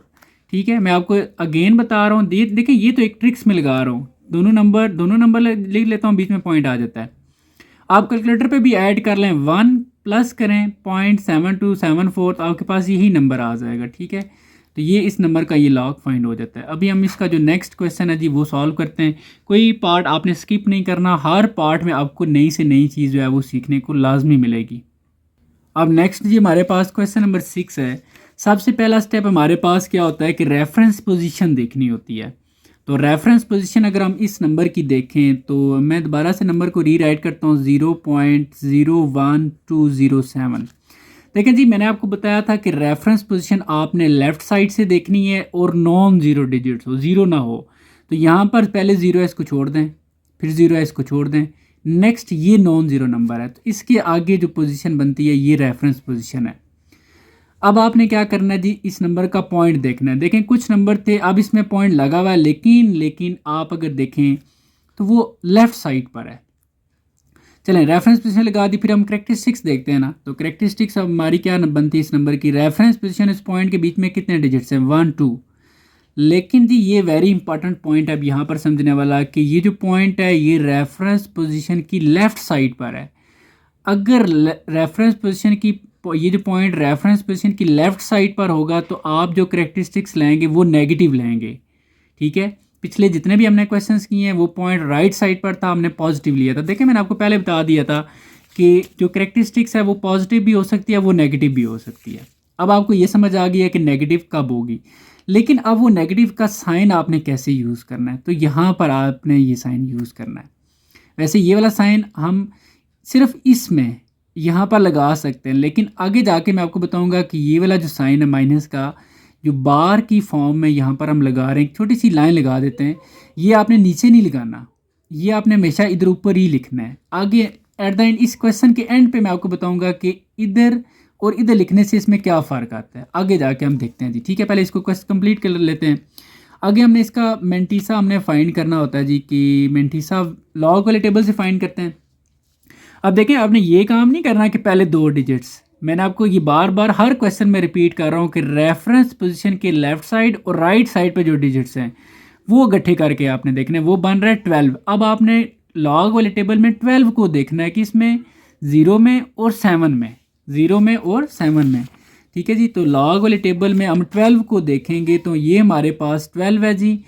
Speaker 1: ठीक है, मैं आपको अगेन बता रहा हूँ, देखिए ये तो एक ट्रिक्स में लगा रहा हूँ। दोनों नंबर लिख लेता हूँ, बीच में पॉइंट आ जाता है। आप कैलकुलेटर पे भी ऐड कर लें 1 प्लस करें 0.7274 तो आपके पास यही नंबर आ जाएगा। ठीक है, तो ये इस नंबर का ये लॉग फाइंड हो जाता है। अभी हम इसका जो नेक्स्ट क्वेश्चन है जी वो सॉल्व करते हैं। कोई पार्ट आपने स्किप नहीं करना, हर पार्ट में आपको नई से नई चीज़ जो है वो सीखने को लाजमी मिलेगी। अब नेक्स्ट जी हमारे पास क्वेश्चन नंबर 6 है। सबसे पहला स्टेप हमारे पास क्या होता है कि रेफरेंस पोजीशन देखनी होती है। तो रेफरेंस पोजीशन अगर हम इस नंबर की देखें तो मैं दोबारा से नंबर को रीराइट करता हूँ 0.01207। देखें जी, मैंने आपको बताया था कि रेफरेंस पोजीशन आपने लेफ़्ट साइड से देखनी है और नॉन ज़ीरो डिजिट्स हो, ज़ीरो ना हो। तो यहाँ पर पहले ज़ीरो है, इसको छोड़ दें, फिर ज़ीरो है, इसको छोड़ दें, नेक्स्ट ये नॉन ज़ीरो नंबर है, तो इसके आगे जो पोजीशन बनती है ये रेफरेंस पोजीशन है। अब आपने क्या करना है जी, इस नंबर का पॉइंट देखना है। देखें कुछ नंबर थे, अब इसमें पॉइंट लगा हुआ है, लेकिन आप अगर देखें तो वो लेफ़्ट साइड पर है। चलें, रेफरेंस पोजीशन लगा दी, फिर हम करेक्टरिस्टिक्स देखते हैं ना। तो करेक्टरिस्टिक्स अब हमारी क्या बनती है इस नंबर की, रेफरेंस पोजीशन इस पॉइंट के बीच में कितने डिजिट्स हैं, 1 2। लेकिन जी ये वेरी इंपॉर्टेंट पॉइंट है अब यहाँ पर समझने वाला कि ये जो पॉइंट है ये रेफरेंस पोजीशन की लेफ़्ट साइड पर है। अगर रेफरेंस पोजीशन की ये जो पॉइंट रेफरेंस पोजीशन की लेफ़्ट साइड पर होगा तो आप जो करेक्टरिस्टिक्स लेंगे वो नेगेटिव लेंगे। ठीक है, पिछले जितने भी हमने क्वेश्चंस किए हैं वो पॉइंट राइट साइड पर था, हमने पॉजिटिव लिया था। देखिए मैंने आपको पहले बता दिया था कि जो करेक्टरिस्टिक्स है वो पॉजिटिव भी हो सकती है, वो नेगेटिव भी हो सकती है। अब आपको ये समझ आ गया कि नेगेटिव कब होगी, लेकिन अब वो नेगेटिव का साइन आपने कैसे यूज़ करना है, तो यहाँ पर आपने ये साइन यूज़ करना है। वैसे ये वाला साइन हम सिर्फ इसमें यहाँ पर लगा सकते हैं, लेकिन आगे जाके मैं आपको बताऊँगा कि ये वाला जो साइन है माइनस का, जो बार की फॉर्म में यहाँ पर हम लगा रहे हैं, छोटी सी लाइन लगा देते हैं, ये आपने नीचे नहीं लगाना, ये आपने हमेशा इधर ऊपर ही लिखना है। आगे एट द एंड इस क्वेश्चन के एंड पे मैं आपको बताऊंगा कि इधर और इधर लिखने से इसमें क्या फ़र्क आता है, आगे जाके हम देखते हैं जी। ठीक है, पहले इसको क्वेश्चन कंप्लीट कर लेते हैं। आगे हमने इसका मेंटीसा हमने फाइंड करना होता है जी, कि मेंटीसा लॉग वाले टेबल से फाइंड करते हैं। अब देखें, आपने ये काम नहीं करना कि पहले दो डिजिट्स, मैंने आपको ये बार बार हर क्वेश्चन में रिपीट कर रहा हूँ कि रेफरेंस पोजीशन के लेफ्ट साइड और राइट साइड पे जो डिजिट्स हैं वो इकट्ठे करके आपने देखना है, वो बन रहा है 12। अब आपने लॉग वाले टेबल में 12 को देखना है कि इसमें 0 में और 7 में, 0 में और 7 में। ठीक है जी, तो लॉग वाले टेबल में हम 12 को देखेंगे तो ये हमारे पास 12 है जी।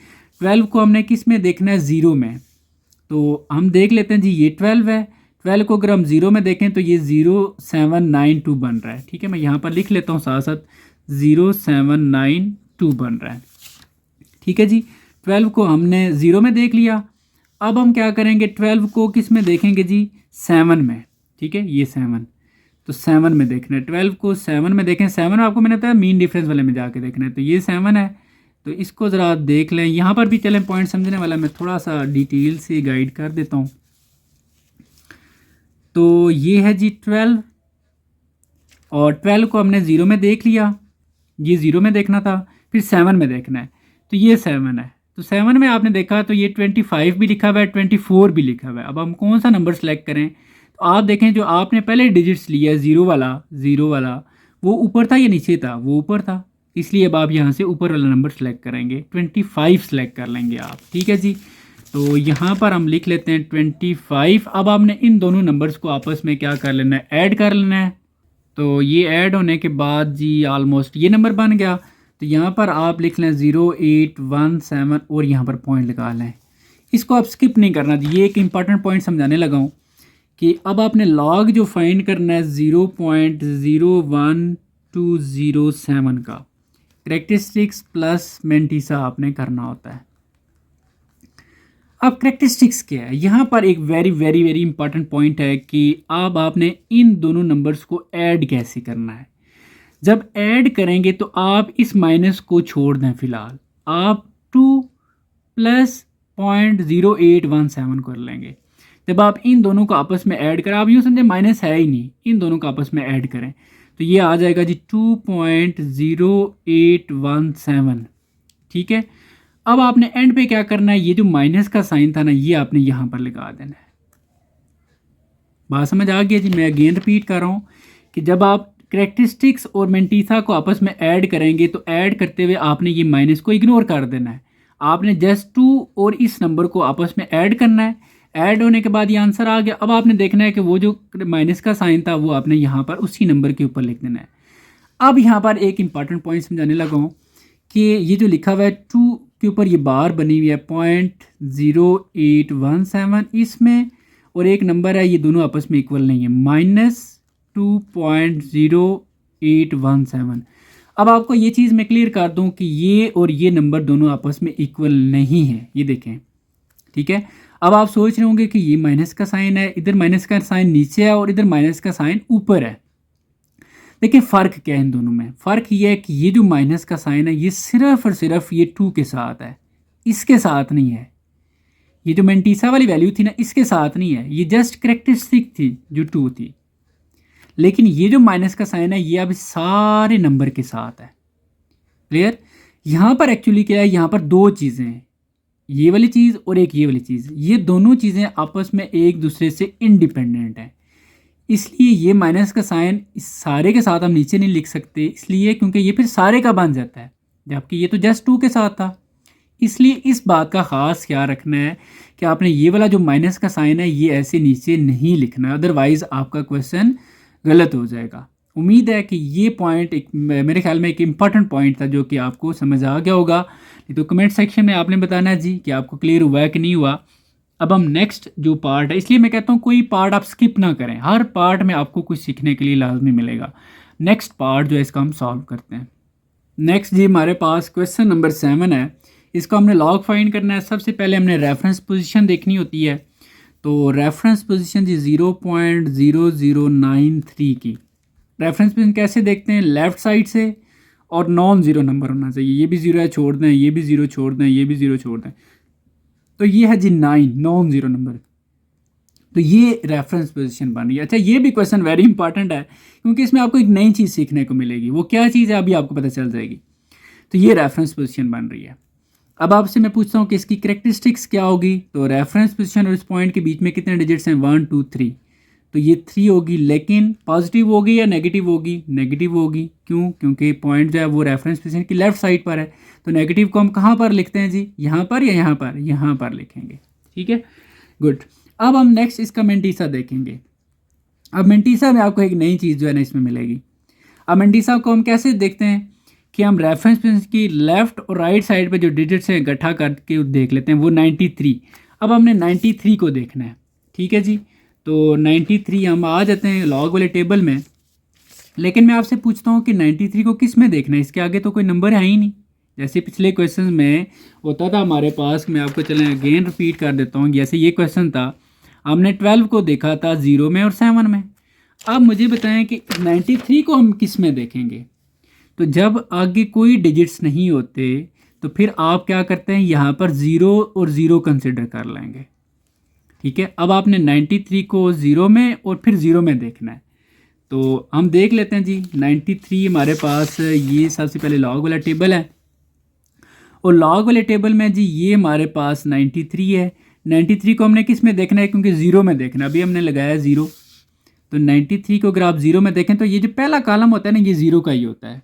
Speaker 1: 12 को हमने किस में देखना है, 0 में, तो हम देख लेते हैं जी ये 12 है। 12 को अगर हम 0 में देखें तो ये 0792 बन रहा है। ठीक है, मैं यहाँ पर लिख लेता हूँ साथ साथ, 0792 बन रहा है। ठीक है जी, 12 को हमने 0 में देख लिया। अब हम क्या करेंगे, 12 को किस में देखेंगे जी, 7 में। ठीक है, ये 7, तो 7 में देखना है। 12 को 7 में देखें, 7 आपको मैंने बताया मीन डिफरेंस वाले में जाके देखना है, तो ये 7 है। तो इसको ज़रा देख लें, यहाँ पर भी चलें पॉइंट समझने वाला मैं थोड़ा सा डिटेल से गाइड कर देता हूँ। तो ये है जी 12, और 12 को हमने 0 में देख लिया, ये 0 में देखना था, फिर 7 में देखना है, तो ये 7 है। तो 7 में आपने देखा तो ये 25 भी लिखा हुआ है, 24 भी लिखा हुआ है। अब हम कौन सा नंबर सेलेक्ट करें, तो आप देखें जो आपने पहले डिजिट्स लिया है, ज़ीरो वाला वो ऊपर था या नीचे था, वो ऊपर था, इसलिए अब आप यहाँ से ऊपर वाला नंबर सेलेक्ट करेंगे, 25 सेलेक्ट कर लेंगे आप। ठीक है जी, तो यहाँ पर हम लिख लेते हैं 25। अब आपने इन दोनों नंबर्स को आपस में क्या कर लेना है, ऐड कर लेना है। तो ये ऐड होने के बाद जी ऑलमोस्ट ये नंबर बन गया। तो यहाँ पर आप लिख लें 0817 और यहाँ पर पॉइंट लगा लें, इसको आप स्किप नहीं करना। ये एक इंपॉर्टेंट पॉइंट समझाने लगा हूँ कि अब आपने लॉग जो फाइंड करना है 0.01207 का, करेक्टरिस्टिक्स प्लस मेंटीसा आपने करना होता है। अब करेक्टरिस्टिक्स क्या है, यहाँ पर एक very very very important point है कि अब आपने इन दोनों नंबर्स को ऐड कैसे करना है। जब ऐड करेंगे तो आप इस माइनस को छोड़ दें, फिलहाल आप 2 प्लस 0.0817 कर लेंगे। जब आप इन दोनों को आपस में ऐड करें, आप यूँ समझें माइनस है ही नहीं, इन दोनों को आपस में ऐड करें तो ये आ जाएगा जी 2.0817। ठीक है, अब आपने एंड पे क्या करना है, ये जो माइनस का साइन था ना ये आपने यहाँ पर लगा देना है। बात समझ आ गया जी। मैं अगेन रिपीट कर रहा हूँ कि जब आप करेक्टरिस्टिक्स और मेंटीसा को आपस में ऐड करेंगे तो ऐड करते हुए आपने ये माइनस को इग्नोर कर देना है। आपने जस्ट 2 और इस नंबर को आपस में ऐड करना है। ऐड होने के बाद ये आंसर आ गया। अब आपने देखना है कि वो जो माइनस का साइन था वो आपने यहाँ पर उसी नंबर के ऊपर लिख देना है। अब यहाँ पर एक इंपॉर्टेंट पॉइंट समझाने लगा हूँ कि ये जो लिखा हुआ है 2 के ऊपर ये बार बनी हुई है 0.0817 इसमें, और एक नंबर है, ये दोनों आपस में इक्वल नहीं है, -2.0817। अब आपको ये चीज़ मैं क्लियर कर दूं कि ये और ये नंबर दोनों आपस में इक्वल नहीं है, ये देखें, ठीक है। अब आप सोच रहे होंगे कि ये माइनस का साइन है, इधर माइनस का साइन नीचे है और इधर माइनस का साइन ऊपर है। देखिए फ़र्क क्या है इन दोनों में, फ़र्क ये है कि ये जो माइनस का साइन है ये सिर्फ और सिर्फ ये 2 के साथ है, इसके साथ नहीं है। ये जो मेंटीसा वाली वैल्यू थी ना, इसके साथ नहीं है, ये जस्ट करेक्टरिस्टिक थी जो 2 थी। लेकिन ये जो माइनस का साइन है ये अब सारे नंबर के साथ है। क्लियर? यहाँ पर एक्चुअली क्या है, यहाँ पर दो चीज़ें हैं, ये वाली चीज़ और एक ये वाली चीज़। ये दोनों चीज़ें आपस में एक दूसरे से इंडिपेंडेंट हैं, इसलिए ये माइनस का साइन इस सारे के साथ हम नीचे नहीं लिख सकते, इसलिए क्योंकि ये फिर सारे का बन जाता है, जबकि ये तो जस्ट 2 के साथ था। इसलिए इस बात का ख़ास ख्याल रखना है कि आपने ये वाला जो माइनस का साइन है ये ऐसे नीचे नहीं लिखना है, अदरवाइज़ आपका क्वेश्चन गलत हो जाएगा। उम्मीद है कि ये पॉइंट एक मेरे ख्याल में एक इम्पॉर्टेंट पॉइंट था जो कि आपको समझ आ गया होगा। नहीं तो कमेंट सेक्शन में आपने बताना है जी कि आपको क्लियर हुआ है कि नहीं हुआ। अब हम नेक्स्ट जो पार्ट है, इसलिए मैं कहता हूँ कोई पार्ट आप स्किप ना करें, हर पार्ट में आपको कुछ सीखने के लिए लाजमी मिलेगा। नेक्स्ट पार्ट जो है इसका हम सॉल्व करते हैं। नेक्स्ट जी हमारे पास क्वेश्चन नंबर 7 है, इसको हमने लॉग फाइंड करना है। सबसे पहले हमने रेफरेंस पोजीशन देखनी होती है, तो रेफरेंस पोजीशन जी 0.0093 की। रेफरेंस पोजीशन कैसे देखते हैं, लेफ़्ट साइड से, और नॉन ज़ीरो नंबर होना चाहिए, ये भी ज़ीरो है छोड़ दें, ये भी ज़ीरो छोड़ दें, ये भी ज़ीरो छोड़ दें। तो ये है जी 9 नॉन ज़ीरो नंबर, तो ये रेफरेंस पोजीशन बन रही है। अच्छा ये भी क्वेश्चन वेरी इंपॉर्टेंट है क्योंकि इसमें आपको एक नई चीज़ सीखने को मिलेगी, वो क्या चीज़ है अभी आपको पता चल जाएगी। तो ये रेफरेंस पोजीशन बन रही है। अब आपसे मैं पूछता हूँ कि इसकी करेक्टरिस्टिक्स क्या होगी। तो रेफरेंस पोजीशन और इस पॉइंट के बीच में कितने डिजिट्स हैं, 1 2 3, तो ये 3 होगी, लेकिन पॉजिटिव होगी या नेगेटिव होगी, नेगेटिव होगी। क्यों? क्योंकि पॉइंट जो है वो रेफरेंस पोजीशन की लेफ्ट साइड पर है, तो नेगेटिव को हम कहाँ पर लिखते हैं जी, यहाँ पर या यहाँ पर, यहाँ पर लिखेंगे, ठीक है, गुड। अब हम नेक्स्ट इसका मेंटीसा देखेंगे। अब मेंटीसा में आपको एक नई चीज़ जो है ना इसमें मिलेगी। अब मेंटीसा को हम कैसे देखते हैं कि हम रेफरेंस पोजीशन की लेफ़्ट और राइट साइड पे जो डिजिट्स हैं इकट्ठा करके देख लेते हैं, वो 93। अब हमने 93 को देखना है, ठीक है जी। तो 93 हम आ जाते हैं लॉग वाले टेबल में, लेकिन मैं आपसे पूछता हूँ कि 93 को किस में देखना है, इसके आगे तो कोई नंबर है ही नहीं। जैसे पिछले क्वेश्चन में होता था हमारे पास, मैं आपको चलें अगेन रिपीट कर देता हूँ। जैसे ये क्वेश्चन था, हमने 12 को देखा था 0 में और 7 में। अब मुझे बताएं कि 93 को हम किस में देखेंगे। तो जब आगे कोई डिजिट्स नहीं होते तो फिर आप क्या करते हैं, यहाँ पर 0 और 0 कंसिडर कर लेंगे, ठीक है। अब आपने 93 को 0 में और फिर 0 में देखना है, तो हम देख लेते हैं जी। 93 हमारे पास ये सबसे पहले लॉग वाला टेबल है, और लॉग वाले टेबल में जी ये हमारे पास 93 है। 93 को हमने किस में देखना है, क्योंकि 0 में देखना, अभी हमने लगाया 0। तो 93 को अगर आप 0 में देखें तो ये जो पहला कॉलम होता है ना, ये 0 का ही होता है।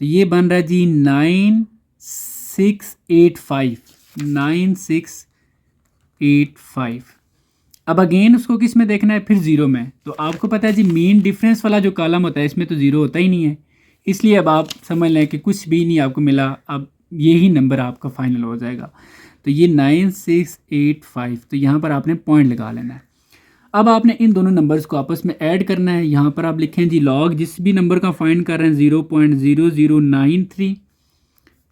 Speaker 1: तो ये बन रहा है जी 9685, 9685। अब अगेन उसको किस में देखना है, फिर 0 में। तो आपको पता है जी मीन डिफरेंस वाला जो कॉलम होता है इसमें तो 0 होता ही नहीं है, इसलिए अब आप समझ लें कि कुछ भी नहीं आपको मिला, अब यही नंबर आपका फाइनल हो जाएगा। तो ये 9685, तो यहाँ पर आपने पॉइंट लगा लेना है। अब आपने इन दोनों नंबर्स को आपस में ऐड करना है। यहाँ पर आप लिखें जी लॉग जिस भी नंबर का फाइंड कर रहे हैं 0.0093,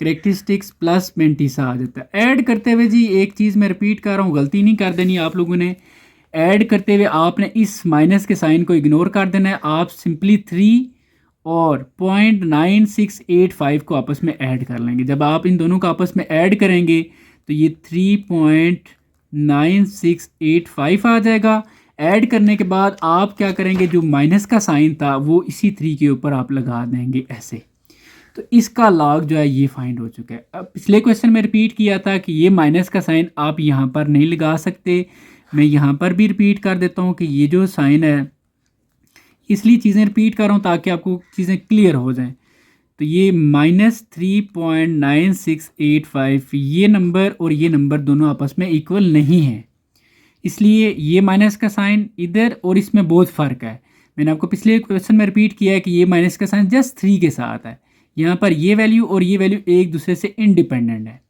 Speaker 1: करेक्टरिस्टिक्स प्लस मेंटीसा आ जाता है। ऐड करते हुए जी एक चीज़ मैं रिपीट कर रहा हूँ, गलती नहीं कर देनी आप लोगों ने। ऐड करते हुए आपने इस माइनस के साइन को इग्नोर कर देना है, आप सिंपली 3 और 0.9685 को आपस में ऐड कर लेंगे। जब आप इन दोनों को आपस में ऐड करेंगे तो ये 3.9685 आ जाएगा। ऐड करने के बाद आप क्या करेंगे, जो माइनस का साइन था वो इसी 3 के ऊपर आप लगा देंगे ऐसे। तो इसका लॉग जो है ये फाइंड हो चुका है। अब पिछले क्वेश्चन में रिपीट किया था कि ये माइनस का साइन आप यहाँ पर नहीं लगा सकते, मैं यहाँ पर भी रिपीट कर देता हूँ कि ये जो साइन है, इसलिए चीज़ें रिपीट कर रहा हूँ ताकि आपको चीज़ें क्लियर हो जाएं। तो ये -3.9685, ये नंबर और ये नंबर दोनों आपस में इक्वल नहीं है, इसलिए ये माइनस का साइन इधर और इसमें बहुत फ़र्क है। मैंने आपको पिछले क्वेश्चन में रिपीट किया है कि ये माइनस का साइन जस्ट 3 के साथ है, यहाँ पर ये वैल्यू और ये वैल्यू एक दूसरे से इंडिपेंडेंट है,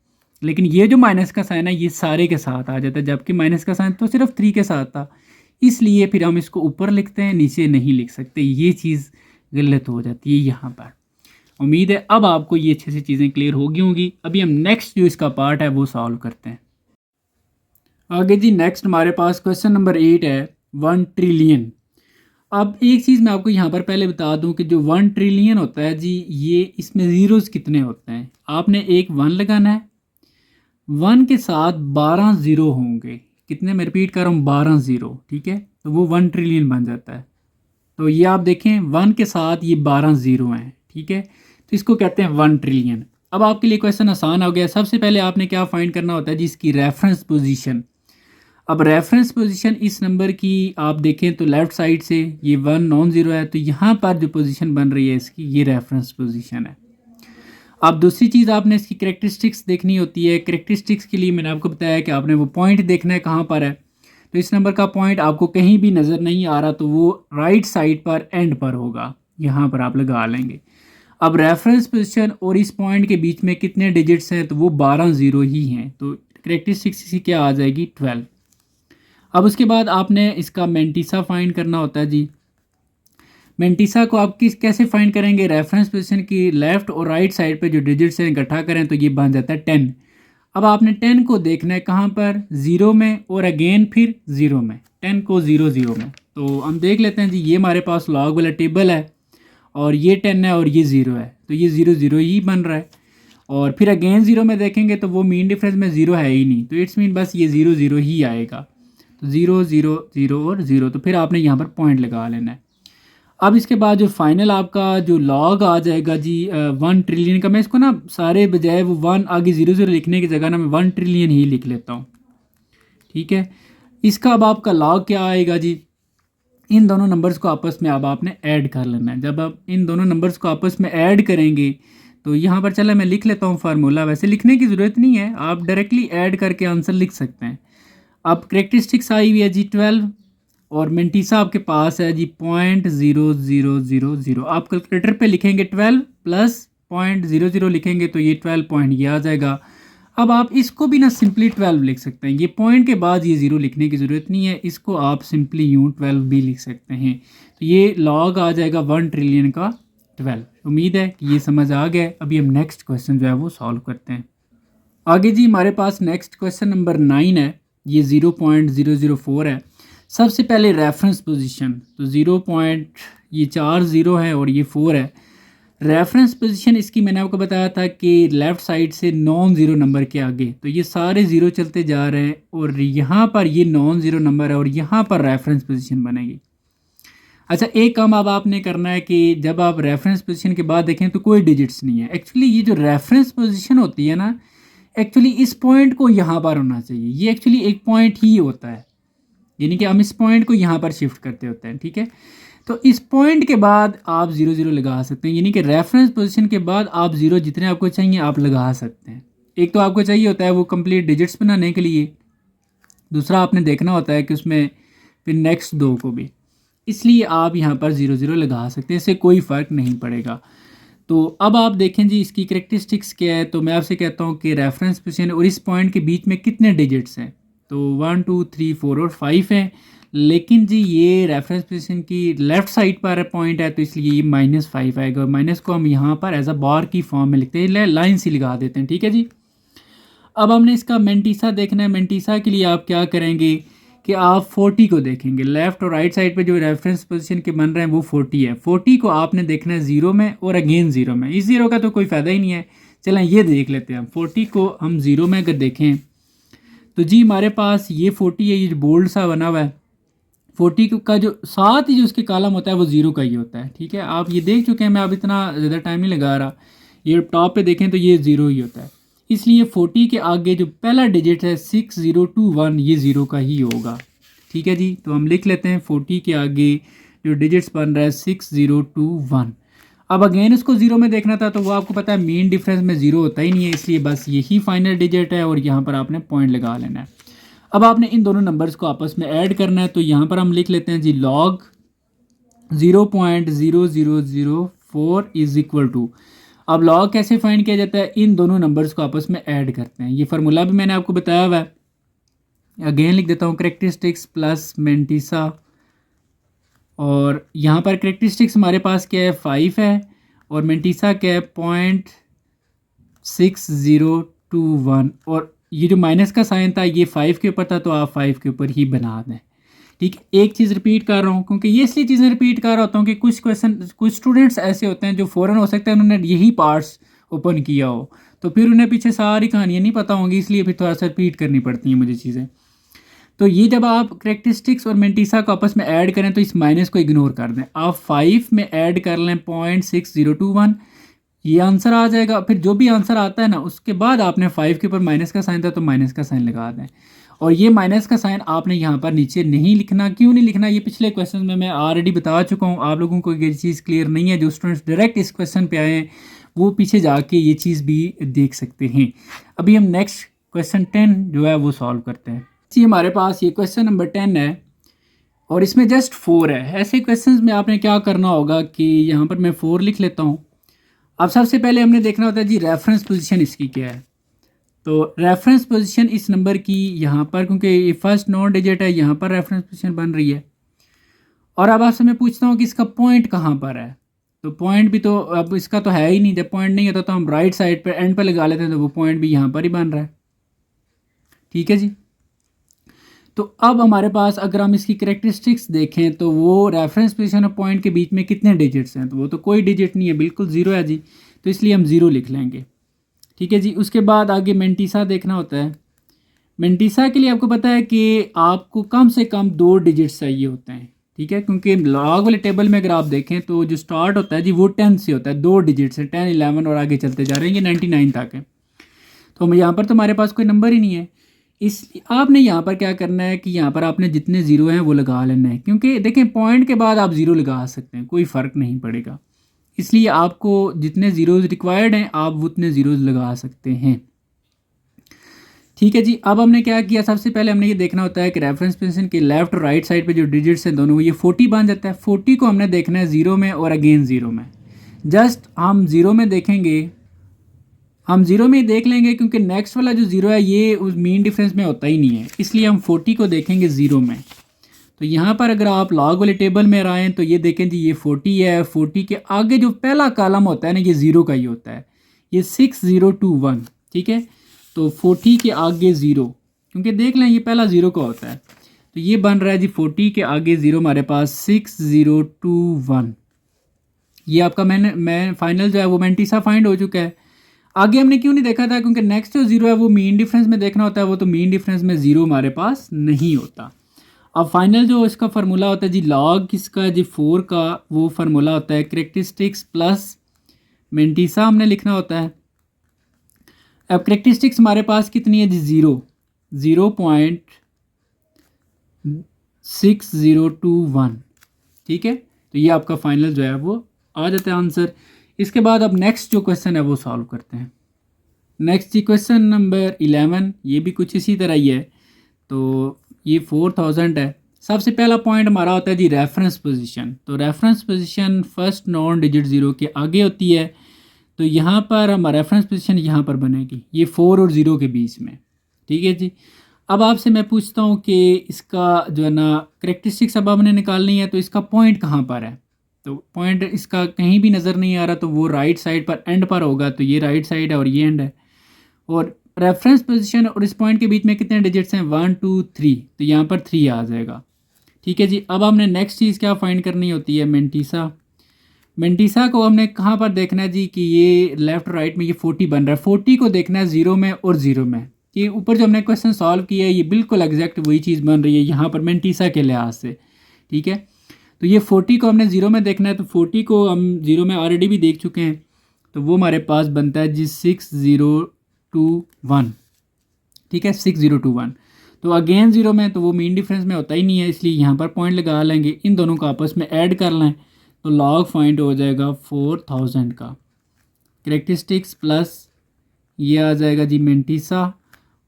Speaker 1: लेकिन ये जो माइनस का साइन है ये सारे के साथ आ जाता है, जबकि माइनस का साइन तो सिर्फ 3 के साथ था, इसलिए फिर हम इसको ऊपर लिखते हैं, नीचे नहीं लिख सकते। ये चीज़ गलत हो जाती है यहाँ पर। उम्मीद है अब आपको ये अच्छे से चीज़ें क्लियर होगी होंगी। अभी हम नेक्स्ट जो इसका पार्ट है वो सॉल्व करते हैं। आगे जी नेक्स्ट हमारे पास क्वेश्चन नंबर 8 है 1 ट्रिलियन। अब एक चीज़ मैं आपको यहाँ पर पहले बता दूँ कि जो 1 ट्रिलियन होता है जी, ये इसमें ज़ीरोज़ कितने होते हैं। आपने एक 1 लगाना है, 1 के साथ 12 ज़ीरो होंगे। कितने, मैं रिपीट कर रहा हूँ, 12 ज़ीरो, ठीक है। तो वो 1 ट्रिलियन बन जाता है। तो ये आप देखें 1 के साथ ये 12 ज़ीरो हैं, ठीक है। तो इसको कहते हैं 1 ट्रिलियन। अब आपके लिए क्वेश्चन आसान हो गया। सबसे पहले आपने क्या फाइंड करना होता है जी, इसकी रेफरेंस पोजीशन। अब रेफरेंस पोजीशन इस नंबर की आप देखें तो लेफ़्ट साइड से ये 1 नॉन ज़ीरो है, तो यहाँ पर जो पोजीशन बन रही है इसकी, ये रेफरेंस पोजीशन है। अब दूसरी चीज़ आपने इसकी करेक्टरिस्टिक्स देखनी होती है। करेक्टरिस्टिक्स के लिए मैंने आपको बताया कि आपने वो पॉइंट देखना है कहाँ पर है। तो इस नंबर का पॉइंट आपको कहीं भी नज़र नहीं आ रहा तो वो राइट साइड पर एंड पर होगा, यहाँ पर आप लगा लेंगे। अब रेफरेंस पोजीशन और इस पॉइंट के बीच में कितने डिजिट्स हैं, तो वो 12 ज़ीरो ही हैं। तो करेक्टरिस्टिक्स इसकी क्या आ जाएगी, 12। अब उसके बाद आपने इसका मेंटिसा फाइंड करना होता है जी। मेंटिसा को आप कैसे फाइंड करेंगे, रेफरेंस पोजीशन की लेफ़्ट और राइट साइड पे जो डिजिट्स हैं इकट्ठा करें तो ये बन जाता है 10। अब आपने 10 को देखना है कहाँ पर, ज़ीरो में, और अगेन फिर ज़ीरो में, 10 को ज़ीरो ज़ीरो में। तो हम देख लेते हैं जी, ये हमारे पास लॉग वाला टेबल है और ये 10 है और ये ज़ीरो है, तो ये ज़ीरो ज़ीरो ही बन रहा है। और फिर अगेन ज़ीरो में देखेंगे तो वो मीन डिफरेंस में ज़ीरो है ही नहीं, तो इट्स मीन बस ये ज़ीरो ज़ीरो ही आएगा। तो ज़ीरो ज़ीरो ज़ीरो और ज़ीरो, तो फिर आपने यहाँ पर पॉइंट लगा लेना है। अब इसके बाद जो फाइनल आपका जो लॉग आ जाएगा जी 1 ट्रिलियन का, मैं इसको ना सारे बजाय वो 1 आगे ज़ीरो ज़ीरो लिखने की जगह ना मैं 1 ट्रिलियन ही लिख लेता हूँ, ठीक है। इसका अब आपका लॉग क्या आएगा जी, इन दोनों नंबर्स को आपस में अब आपने ऐड कर लेना है। जब आप इन दोनों नंबर्स को आपस में ऐड करेंगे तो यहाँ पर चला मैं लिख लेता हूँ फार्मूला, वैसे लिखने की ज़रूरत नहीं है, आप डायरेक्टली ऐड करके आंसर लिख सकते हैं। अब करेक्टरिस्टिक्स आई हुई है जी 12 और मेंटिसा आपके पास है जी 0.0000। आप कैलकुलेटर पे लिखेंगे 12 प्लस 0.00 लिखेंगे तो ये 12 पॉइंट ये आ जाएगा। अब आप इसको भी ना सिंपली 12 लिख सकते हैं, ये पॉइंट के बाद ये ज़ीरो लिखने की ज़रूरत नहीं है, इसको आप सिंपली यूँ 12 भी लिख सकते हैं। तो ये लॉग आ जाएगा 1 ट्रिलियन का 12। उम्मीद है कि ये समझ आ गया। अभी हम नेक्स्ट क्वेश्चन जो है वो सॉल्व करते हैं। आगे जी हमारे पास नेक्स्ट क्वेश्चन नंबर 9 है, ये 0.004 है। सबसे पहले रेफरेंस पोजीशन, तो 0 पॉइंट, ये 4 ज़ीरो है और ये 4 है। रेफरेंस पोजीशन इसकी मैंने आपको बताया था कि लेफ़्ट साइड से नॉन ज़ीरो नंबर के आगे, तो ये सारे ज़ीरो चलते जा रहे हैं और यहाँ पर ये नॉन ज़ीरो नंबर है और यहाँ पर रेफरेंस पोजीशन बनेगी। अच्छा, एक काम अब आपने करना है कि जब आप रेफरेंस पोजीशन के बाद देखें तो कोई डिजिट्स नहीं है। एक्चुअली ये जो रेफरेंस पोजीशन होती है ना, एक्चुअली इस पॉइंट को यहाँ पर होना चाहिए, ये एक्चुअली एक पॉइंट ही होता है, यानी कि हम इस पॉइंट को यहाँ पर शिफ्ट करते होते हैं, ठीक है। तो इस पॉइंट के बाद आप ज़ीरो ज़ीरो लगा सकते हैं, यानी कि रेफरेंस पोजीशन के बाद आप ज़ीरो जितने आपको चाहिए आप लगा सकते हैं। एक तो आपको चाहिए होता है वो कंप्लीट डिजिट्स बनाने के लिए, दूसरा आपने देखना होता है कि उसमें फिर नेक्स्ट दो को भी, इसलिए आप यहाँ पर ज़ीरो ज़ीरो लगा सकते हैं, इससे कोई फ़र्क नहीं पड़ेगा। तो अब आप देखें जी इसकी करेक्टरिस्टिक्स क्या है, तो मैं आपसे कहता हूँ कि रेफरेंस पोजीशन और इस पॉइंट के बीच में कितने डिजिट्स हैं, तो 1 2 3 4 और 5 हैं। लेकिन जी ये रेफरेंस पोजीशन की लेफ़्ट साइड पर पॉइंट है तो इसलिए ये -5 आएगा। माइनस को हम यहाँ पर एज अ बार की फॉर्म में लिखते हैं, लाइन सी लगा देते हैं, ठीक है जी। अब हमने इसका मेंटिसा देखना है। मेंटिसा के लिए आप क्या करेंगे कि आप 40 को देखेंगे, लेफ़्ट और राइट साइड पे जो रेफरेंस पोजीशन के बन रहे हैं वो 40 है। 40 को आपने देखना है ज़ीरो में और अगेन ज़ीरो में, इस ज़ीरो का तो कोई फ़ायदा ही नहीं है। चलें ये देख लेते हैं हम, 40 को हम ज़ीरो में अगर देखें तो जी हमारे पास ये 40 है, ये जो बोल्ड सा बना हुआ है, 40 का जो साथ ही जो उसके कॉलम होता है वो ज़ीरो का ही होता है, ठीक है। आप ये देख चुके हैं, मैं अब इतना ज़्यादा टाइम नहीं लगा रहा। ये टॉप पे देखें तो ये ज़ीरो ही होता है, इसलिए 40 के आगे जो पहला डिजिट है 6021 ये ज़ीरो का ही होगा, ठीक है जी। तो हम लिख लेते हैं 40 के आगे जो डिजिट्स बन रहा है 6021। अब अगेन इसको ज़ीरो में देखना था तो वो आपको पता है मीन डिफरेंस में ज़ीरो होता ही नहीं है, इसलिए बस यही फाइनल डिजिट है और यहाँ पर आपने पॉइंट लगा लेना है। अब आपने इन दोनों नंबर्स को आपस में ऐड करना है, तो यहाँ पर हम लिख लेते हैं जी लॉग 0.0004 इज इक्वल टू। अब लॉग कैसे फाइंड किया जाता है, इन दोनों नंबर्स को आपस में ऐड करते हैं। ये फार्मूला भी मैंने आपको बताया हुआ है, अगेन लिख देता हूँ, करेक्टरिस्टिक्स प्लस मेंटिसा, और यहाँ पर करेक्टरिस्टिक्स हमारे पास क्या है 5 है और मेंटीसा क्या है 0.6021, और ये जो माइनस का साइन था ये 5 के ऊपर था, तो आप 5 के ऊपर ही बना दें। ठीक है, एक चीज़ रिपीट कर रहा हूँ क्योंकि ये इसलिए चीज़ें रिपीट कर रहा होता हूँ कि कुछ क्वेश्चन, कुछ स्टूडेंट्स ऐसे होते हैं जो फ़ौरन हो सकता है उन्होंने यही पार्ट्स ओपन किया हो, तो फिर उन्हें पीछे सारी कहानियाँ नहीं पता होंगी, इसलिए फिर थोड़ा सा रिपीट करनी पड़ती हैं मुझे चीज़ें। तो ये जब आप करेक्टरिस्टिक्स और मेंटीसा को आपस में ऐड करें तो इस माइनस को इग्नोर कर दें, आप 5 में ऐड कर लें 0.6021, ये आंसर आ जाएगा। फिर जो भी आंसर आता है ना उसके बाद आपने 5 के ऊपर माइनस का साइन था तो माइनस का साइन लगा दें, और ये माइनस का साइन आपने यहाँ पर नीचे नहीं लिखना। क्यों नहीं लिखना, ये पिछले क्वेश्चन में मैं ऑलरेडी बता चुका हूँ। आप लोगों को ये चीज़ क्लियर नहीं है, जो स्टूडेंट्स डायरेक्ट इस क्वेश्चन पे आए हैं वो पीछे जाके ये चीज़ भी देख सकते हैं। अभी हम नेक्स्ट क्वेश्चन 10 जो है वो सॉल्व करते हैं जी। हमारे पास ये क्वेश्चन नंबर 10 है और इसमें जस्ट 4 है। ऐसे क्वेश्चंस में आपने क्या करना होगा कि यहाँ पर मैं 4 लिख लेता हूँ। अब सबसे पहले हमने देखना होता है जी रेफरेंस पोजीशन इसकी क्या है। तो रेफरेंस पोजीशन इस नंबर की यहाँ पर, क्योंकि ये फर्स्ट 9 डिजिट है, यहाँ पर रेफरेंस पोजीशन बन रही है। और अब आपसे मैं पूछता हूँ कि इसका पॉइंट कहाँ पर है। तो पॉइंट भी तो अब इसका तो है ही नहीं, जब पॉइंट नहीं होता तो हम राइट साइड पर एंड पर लगा लेते हैं, तो वो पॉइंट भी यहाँ पर ही बन रहा है। ठीक है जी। तो अब हमारे पास अगर हम इसकी करेक्टरिस्टिक्स देखें तो वो रेफरेंस पोजीशन और पॉइंट के बीच में कितने डिजिट्स हैं, तो वो तो कोई डिजिट नहीं है, बिल्कुल ज़ीरो है जी, तो इसलिए हम ज़ीरो लिख लेंगे। ठीक है जी। उसके बाद आगे मेंटीसा देखना होता है। मेंटीसा के लिए आपको पता है कि आपको कम से कम 2 डिजिट्स चाहिए होते हैं। ठीक है, क्योंकि लॉग वाले टेबल में अगर आप देखें तो जो स्टार्ट होता है जी वो 10 से होता है, 2 डिजिट से 10, 11 और आगे चलते जा रहे हैं, ये 99 तक है। तो हम यहाँ पर तो हमारे पास कोई नंबर ही नहीं है। इस आपने यहाँ पर क्या करना है कि यहाँ पर आपने जितने ज़ीरो हैं वो लगा लेना है, क्योंकि देखें पॉइंट के बाद आप ज़ीरो लगा सकते हैं, कोई फ़र्क नहीं पड़ेगा। इसलिए आपको जितने ज़ीरोज़ रिक्वायर्ड हैं आप उतने ज़ीरोज़ लगा सकते हैं। ठीक है जी। अब हमने क्या किया, सबसे पहले हमने ये देखना होता है कि रेफरेंस पोजीशन के लेफ्ट और राइट साइड पे जो डिजिट्स हैं दोनों ये 40 बन जाता है। 40 को हमने देखना है ज़ीरो में और अगेन ज़ीरो में। जस्ट हम ज़ीरो में देखेंगे, हम ज़ीरो में ही देख लेंगे क्योंकि नेक्स्ट वाला जो ज़ीरो है ये उस मीन डिफरेंस में होता ही नहीं है, इसलिए हम 40 को देखेंगे ज़ीरो में। तो यहाँ पर अगर आप लॉग वाले टेबल में आएँ तो ये देखें जी ये 40 है, 40 के आगे जो पहला कॉलम होता है ना ये ज़ीरो का ही होता है, ये 6021। ठीक है, तो 40 के आगे ज़ीरो, क्योंकि देख लें ये पहला ज़ीरो का होता है, तो ये बन रहा है जी 40 के आगे ज़ीरो हमारे पास 6021। ये आपका मैं फाइनल जो है वो मेंटीसा फाइंड हो चुका है। आगे हमने क्यों नहीं देखा था, क्योंकि नेक्स्ट जो ज़ीरो है वो मीन डिफरेंस में देखना होता है, वो तो मीन डिफरेंस में ज़ीरो हमारे पास नहीं होता। अब फाइनल जो इसका फार्मूला होता है जी लॉग किसका जी 4 का, वो फार्मूला होता है करेक्टरिस्टिक्स प्लस मेंटीसा हमने लिखना होता है। अब करेक्टरिस्टिक्स हमारे पास कितनी है जी 0.6021। ठीक है, तो ये आपका फाइनल जो है वो आ जाता है आंसर। इसके बाद अब नेक्स्ट जो क्वेश्चन है वो सॉल्व करते हैं। नेक्स्ट जी क्वेश्चन नंबर 11, ये भी कुछ इसी तरह ही है। तो ये 4000 है। सबसे पहला पॉइंट हमारा होता है जी रेफरेंस पोजीशन। तो reference position first non digit zero के आगे होती है, तो यहाँ पर हमारा रेफरेंस पोजीशन यहाँ पर बनेगी, ये 4 और 0 के बीच में। ठीक है जी। अब आपसे मैं पूछता हूँ कि इसका जो है ना करेक्टरिस्टिक्स अब हमने निकालनी है, तो इसका पॉइंट कहाँ पर है। तो पॉइंट इसका कहीं भी नज़र नहीं आ रहा, तो वो राइट साइड पर एंड पर होगा, तो ये राइट साइड है और ये एंड है। और रेफरेंस पोजीशन और इस पॉइंट के बीच में कितने डिजिट्स हैं 1 2 3, तो यहाँ पर 3 आ जाएगा। ठीक है जी। अब हमने नेक्स्ट चीज़ क्या फाइंड करनी होती है, मेंटीसा। मेंटीसा को हमने कहाँ पर देखना है जी कि ये लेफ्ट राइट में ये 40 बन रहा है, 40 को देखना है ज़ीरो में और ज़ीरो में। ये ऊपर जो हमने क्वेश्चन सॉल्व किया है ये बिल्कुल एग्जैक्ट वही चीज़ बन रही है यहाँ पर मेंटीसा के लिहाज से। ठीक है, तो ये 40 को हमने ज़ीरो में देखना है, तो 40 को हम ज़ीरो में ऑलरेडी भी देख चुके हैं, तो वो हमारे पास बनता है जी 6021। ठीक है, 6021। तो अगेन ज़ीरो में, तो वो मीन डिफरेंस में होता ही नहीं है, इसलिए यहाँ पर पॉइंट लगा लेंगे, इन दोनों को आपस में ऐड कर लें, तो लॉग फाइंड हो जाएगा 4000 का। करेक्टरिस्टिक्स प्लस ये आ जाएगा जी मेंटीसा,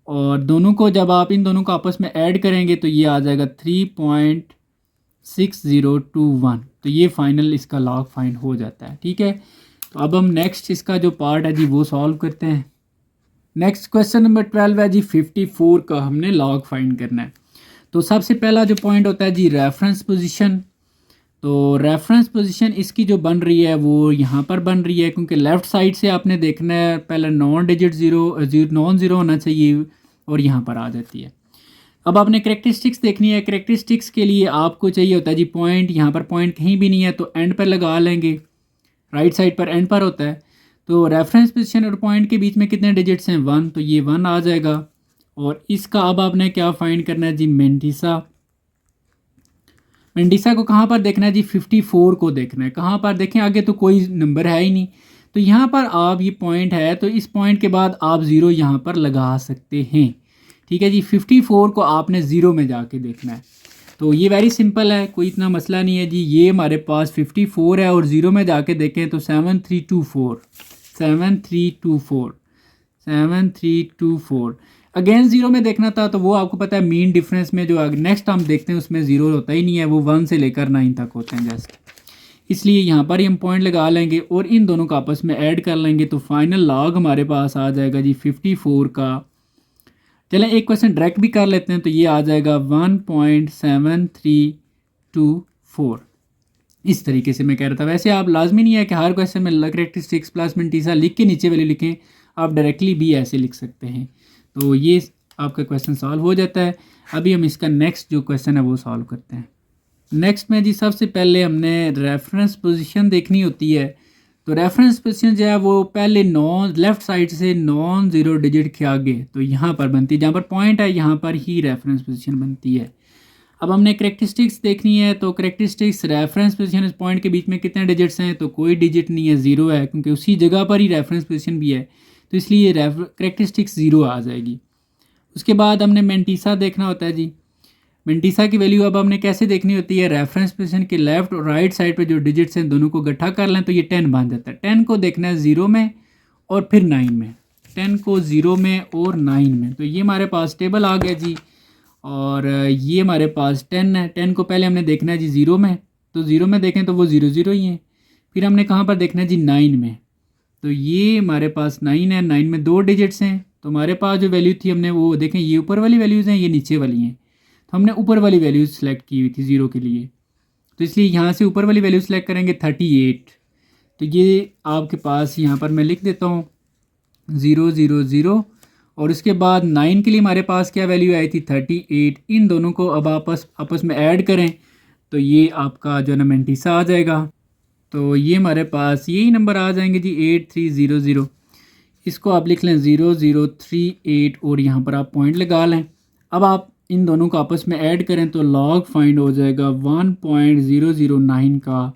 Speaker 1: और दोनों को जब आप इन दोनों को आपस में ऐड करेंगे तो ये आ जाएगा 3.6021। तो ये फाइनल इसका लॉग फाइंड हो जाता है। ठीक है, तो अब हम नेक्स्ट इसका जो पार्ट है जी वो सॉल्व करते हैं। नेक्स्ट क्वेश्चन नंबर 12 है जी 54 का हमने लॉग फाइंड करना है। तो सबसे पहला जो पॉइंट होता है जी रेफरेंस पोजीशन। तो रेफरेंस पोजीशन इसकी जो बन रही है वो यहाँ पर बन रही है, क्योंकि लेफ़्ट साइड से आपने देखना है पहले नॉन डिजिट नॉन ज़ीरो होना चाहिए और यहाँ पर आ जाती है। अब आपने करेक्टरिस्टिक्स देखनी है। करेक्टरिस्टिक्स के लिए आपको चाहिए होता है जी पॉइंट, यहाँ पर पॉइंट कहीं भी नहीं है तो एंड पर लगा लेंगे, राइट साइड पर एंड पर होता है। तो रेफरेंस पोजीशन और पॉइंट के बीच में कितने डिजिट्स हैं, 1, तो ये 1 आ जाएगा। और इसका अब आपने क्या फाइंड करना है जी, मेंटिसा। मेंटिसा को कहाँ पर देखना है जी, 54 को देखना है। कहाँ पर देखें, आगे तो कोई नंबर है ही नहीं, तो यहाँ पर आप ये पॉइंट है तो इस पॉइंट के बाद आप ज़ीरो यहाँ पर लगा सकते हैं। ठीक है जी, 54 को आपने ज़ीरो में जाके देखना है। तो ये वेरी सिंपल है, कोई इतना मसला नहीं है जी। ये हमारे पास 54 है और ज़ीरो में जाके देखें तो 7324 7324 7324। अगेन ज़ीरो में देखना था तो वो आपको पता है मीन डिफरेंस में जो नेक्स्ट हम देखते हैं उसमें ज़ीरो होता ही नहीं है, वो 1 से लेकर 9 तक होते हैं जस्ट। इसलिए यहाँ पर ही हम पॉइंट लगा लेंगे और इन दोनों का आपस में ऐड कर लेंगे तो फाइनल लॉग हमारे पास आ जाएगा जी 54 का। चलें एक क्वेश्चन डायरेक्ट भी कर लेते हैं, तो ये आ जाएगा 1.7324। इस तरीके से मैं कह रहा था। वैसे आप लाजमी नहीं है कि हर क्वेश्चन में करेक्टरिस्टिक्स प्लस मेंटिसा लिख के नीचे वैल्यू लिखें, आप डायरेक्टली भी ऐसे लिख सकते हैं। तो ये आपका क्वेश्चन सॉल्व हो जाता है। अभी हम इसका नेक्स्ट जो क्वेश्चन है वो सॉल्व करते हैं। नेक्स्ट में जी सबसे पहले हमने रेफरेंस पोजीशन देखनी होती है। तो रेफरेंस पोजीशन जो है वो पहले लेफ़्ट साइड से नॉन ज़ीरो डिजिट के आगे, तो यहाँ पर बनती है, जहाँ पर पॉइंट है यहाँ पर ही रेफरेंस पोजीशन बनती है। अब हमने करेक्टरिस्टिक्स देखनी है, तो करेक्टरिस्टिक्स रेफरेंस पोजीशन इस पॉइंट के बीच में कितने डिजिट्स हैं, तो कोई डिजिट नहीं है, ज़ीरो है, क्योंकि उसी जगह पर ही रेफरेंस पोजीशन भी है, तो इसलिए करेक्टरिस्टिक्स ज़ीरो आ जाएगी। उसके बाद हमने मेंटिसा देखना होता है जी। मेंटिसा की वैल्यू अब हमने कैसे देखनी होती है, रेफरेंस पोजीशन के लेफ्ट और राइट साइड पे जो डिजिट्स हैं दोनों को इकट्ठा कर लें तो ये 10 बन जाता है। 10 को देखना है ज़ीरो में और फिर 9 में, 10 को ज़ीरो में और 9 में। तो ये हमारे पास टेबल आ गया जी। और ये हमारे पास 10 है। 10 को पहले हमने देखना है जी ज़ीरो में, तो ज़ीरो में देखें तो वो ज़ीरो ज़ीरो ही है। फिर हमने कहाँ पर देखना है जी 9 में, तो ये हमारे पास 9 है। 9 में 2 डिजिट्स हैं, तो हमारे पास जो वैल्यू थी हमने वो देखें, ये ऊपर वाली वैल्यूज़ हैं, ये नीचे वाली हैं, तो हमने ऊपर वाली वैल्यूज़ सेलेक्ट की हुई थी ज़ीरो के लिए, तो इसलिए यहाँ से ऊपर वाली वैल्यू सेलेक्ट करेंगे 38। तो ये आपके पास यहाँ पर मैं लिख देता हूँ 0 0 0। और उसके बाद 9 के लिए हमारे पास क्या वैल्यू आई थी 38। इन दोनों को अब आपस में ऐड करें तो ये आपका जो है मेंटिसा आ जाएगा। तो ये हमारे पास यही नंबर आ जाएंगे जी 8300। इसको आप लिख लें 0038 और यहाँ पर आप पॉइंट लगा लें। अब आप इन दोनों को आपस में ऐड करें तो लॉग फाइंड हो जाएगा 1.009 का,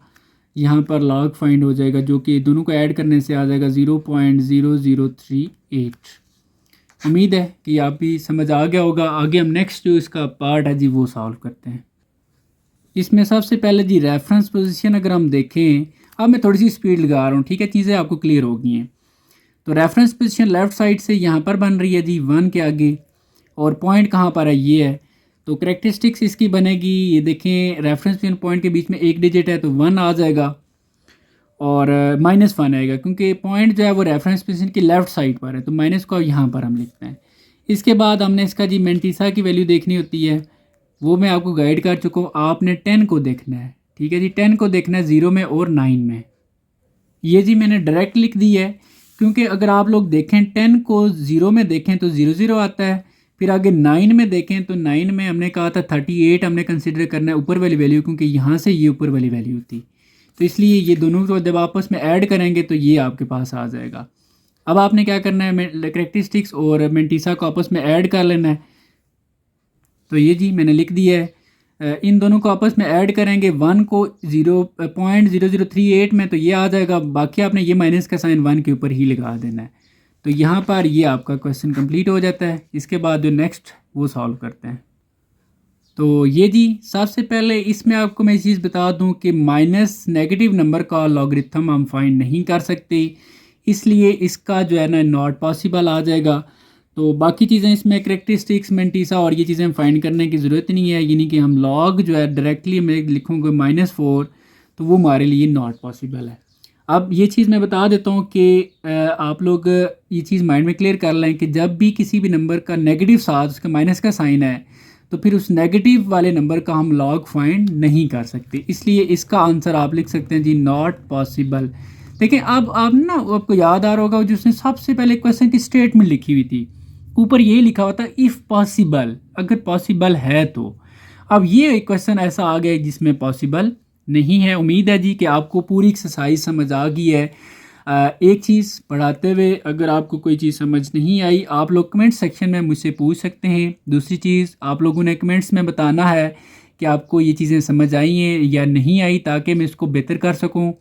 Speaker 1: यहाँ पर लॉग फाइंड हो जाएगा, जो कि दोनों को ऐड करने से आ जाएगा 0.0038। उम्मीद है कि आप भी समझ आ गया होगा। आगे हम नेक्स्ट जो इसका पार्ट है जी वो सॉल्व करते हैं। इसमें सबसे पहले जी रेफरेंस पोजीशन अगर हम देखें, अब मैं थोड़ी सी स्पीड लगा रहा हूँ, ठीक है, चीज़ें आपको क्लियर हो गई हैं। तो रेफरेंस पोजीशन लेफ़्ट साइड से यहाँ पर बन रही है जी 1 के आगे, और पॉइंट कहाँ पर है, ये है। तो करेक्टरिस्टिक्स इसकी बनेगी, ये देखें रेफरेंस पोजीशन पॉइंट के बीच में एक डिजिट है तो 1 आ जाएगा और -1 आएगा, क्योंकि पॉइंट जो है वो रेफरेंस पोजीशन की लेफ़्ट साइड पर है, तो माइनस को यहाँ पर हम लिखते हैं। इसके बाद हमने इसका जी मेंटिसा की वैल्यू देखनी होती है, वो मैं आपको गाइड कर चुका हूँ। आपने 10 को देखना है, ठीक है जी, 10 को देखना है 0 में और 9 में। ये जी मैंने डायरेक्ट लिख दी है, क्योंकि अगर आप लोग देखें 10 को 0 में देखें तो 0 0 आता है, फिर आगे 9 में देखें तो 9 में हमने कहा था 38 हमने कंसिडर करना है ऊपर वाली वैल्यू, क्योंकि यहाँ से ये ऊपर वाली वैल्यू थी, तो इसलिए ये दोनों को जब आपस में ऐड करेंगे तो ये आपके पास आ जाएगा। अब आपने क्या करना है, करेक्टरिस्टिक्स और मेंटिसा को आपस में ऐड कर लेना है। तो ये जी मैंने लिख दिया है। इन दोनों को आपस में ऐड करेंगे, 1 को 0.0038 में तो ये आ जाएगा, बाकी आपने ये माइनस का साइन 1 के ऊपर ही लगा देना है। तो यहाँ पर ये आपका क्वेश्चन कंप्लीट हो जाता है। इसके बाद जो नेक्स्ट वो सॉल्व करते हैं। तो ये जी सबसे पहले इसमें आपको मैं चीज़ बता दूं कि माइनस नेगेटिव नंबर का लॉगरिथम हम फाइंड नहीं कर सकते, इसलिए इसका जो है ना नॉट पॉसिबल आ जाएगा। तो बाकी चीज़ें इसमें करेक्टरिस्टिक्स मेंटिसा और ये चीज़ें हम फाइंड करने की ज़रूरत नहीं है, यानी कि हम लॉग जो है डायरेक्टली मैं लिखूँगा -4, तो वो हमारे लिए नॉट पॉसिबल है। अब ये चीज़ मैं बता देता हूँ कि आप लोग ये चीज़ माइंड में क्लियर कर लें कि जब भी किसी भी नंबर का नेगेटिव साथ उसका माइनस का साइन है तो फिर उस नेगेटिव वाले नंबर का हम लॉग फाइंड नहीं कर सकते, इसलिए इसका आंसर आप लिख सकते हैं जी नॉट पॉसिबल। देखिए अब आप ना, आपको याद आ रहा होगा जिसने सबसे पहले क्वेश्चन की स्टेटमेंट लिखी हुई थी, ऊपर ये लिखा हुआ था इफ़ पॉसिबल, अगर पॉसिबल है तो। अब ये एक क्वेश्चन ऐसा आ गया जिसमें पॉसिबल नहीं है। उम्मीद है जी कि आपको पूरी एक्सरसाइज समझ आ गई है। एक चीज़ पढ़ाते हुए अगर आपको कोई चीज़ समझ नहीं आई, आप लोग कमेंट सेक्शन में मुझसे पूछ सकते हैं। दूसरी चीज़, आप लोगों ने कमेंट्स में बताना है कि आपको ये चीज़ें समझ आई हैं या नहीं आई, ताकि मैं इसको बेहतर कर सकूं।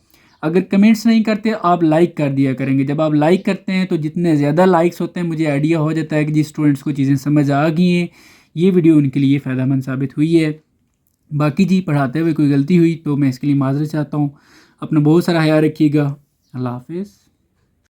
Speaker 1: अगर कमेंट्स नहीं करते आप लाइक कर दिया करेंगे। जब आप लाइक करते हैं तो जितने ज़्यादा लाइक्स होते हैं मुझे आइडिया हो जाता है कि जिस स्टूडेंट्स को चीज़ें समझ आ गई हैं, ये वीडियो उनके लिए फ़ायदेमंद साबित हुई है। बाकी जी पढ़ाते हुए कोई गलती हुई तो मैं इसके लिए माज़रत चाहता हूँ। अपना बहुत सारा ख्याल रखिएगा। अल्लाह हाफिज़।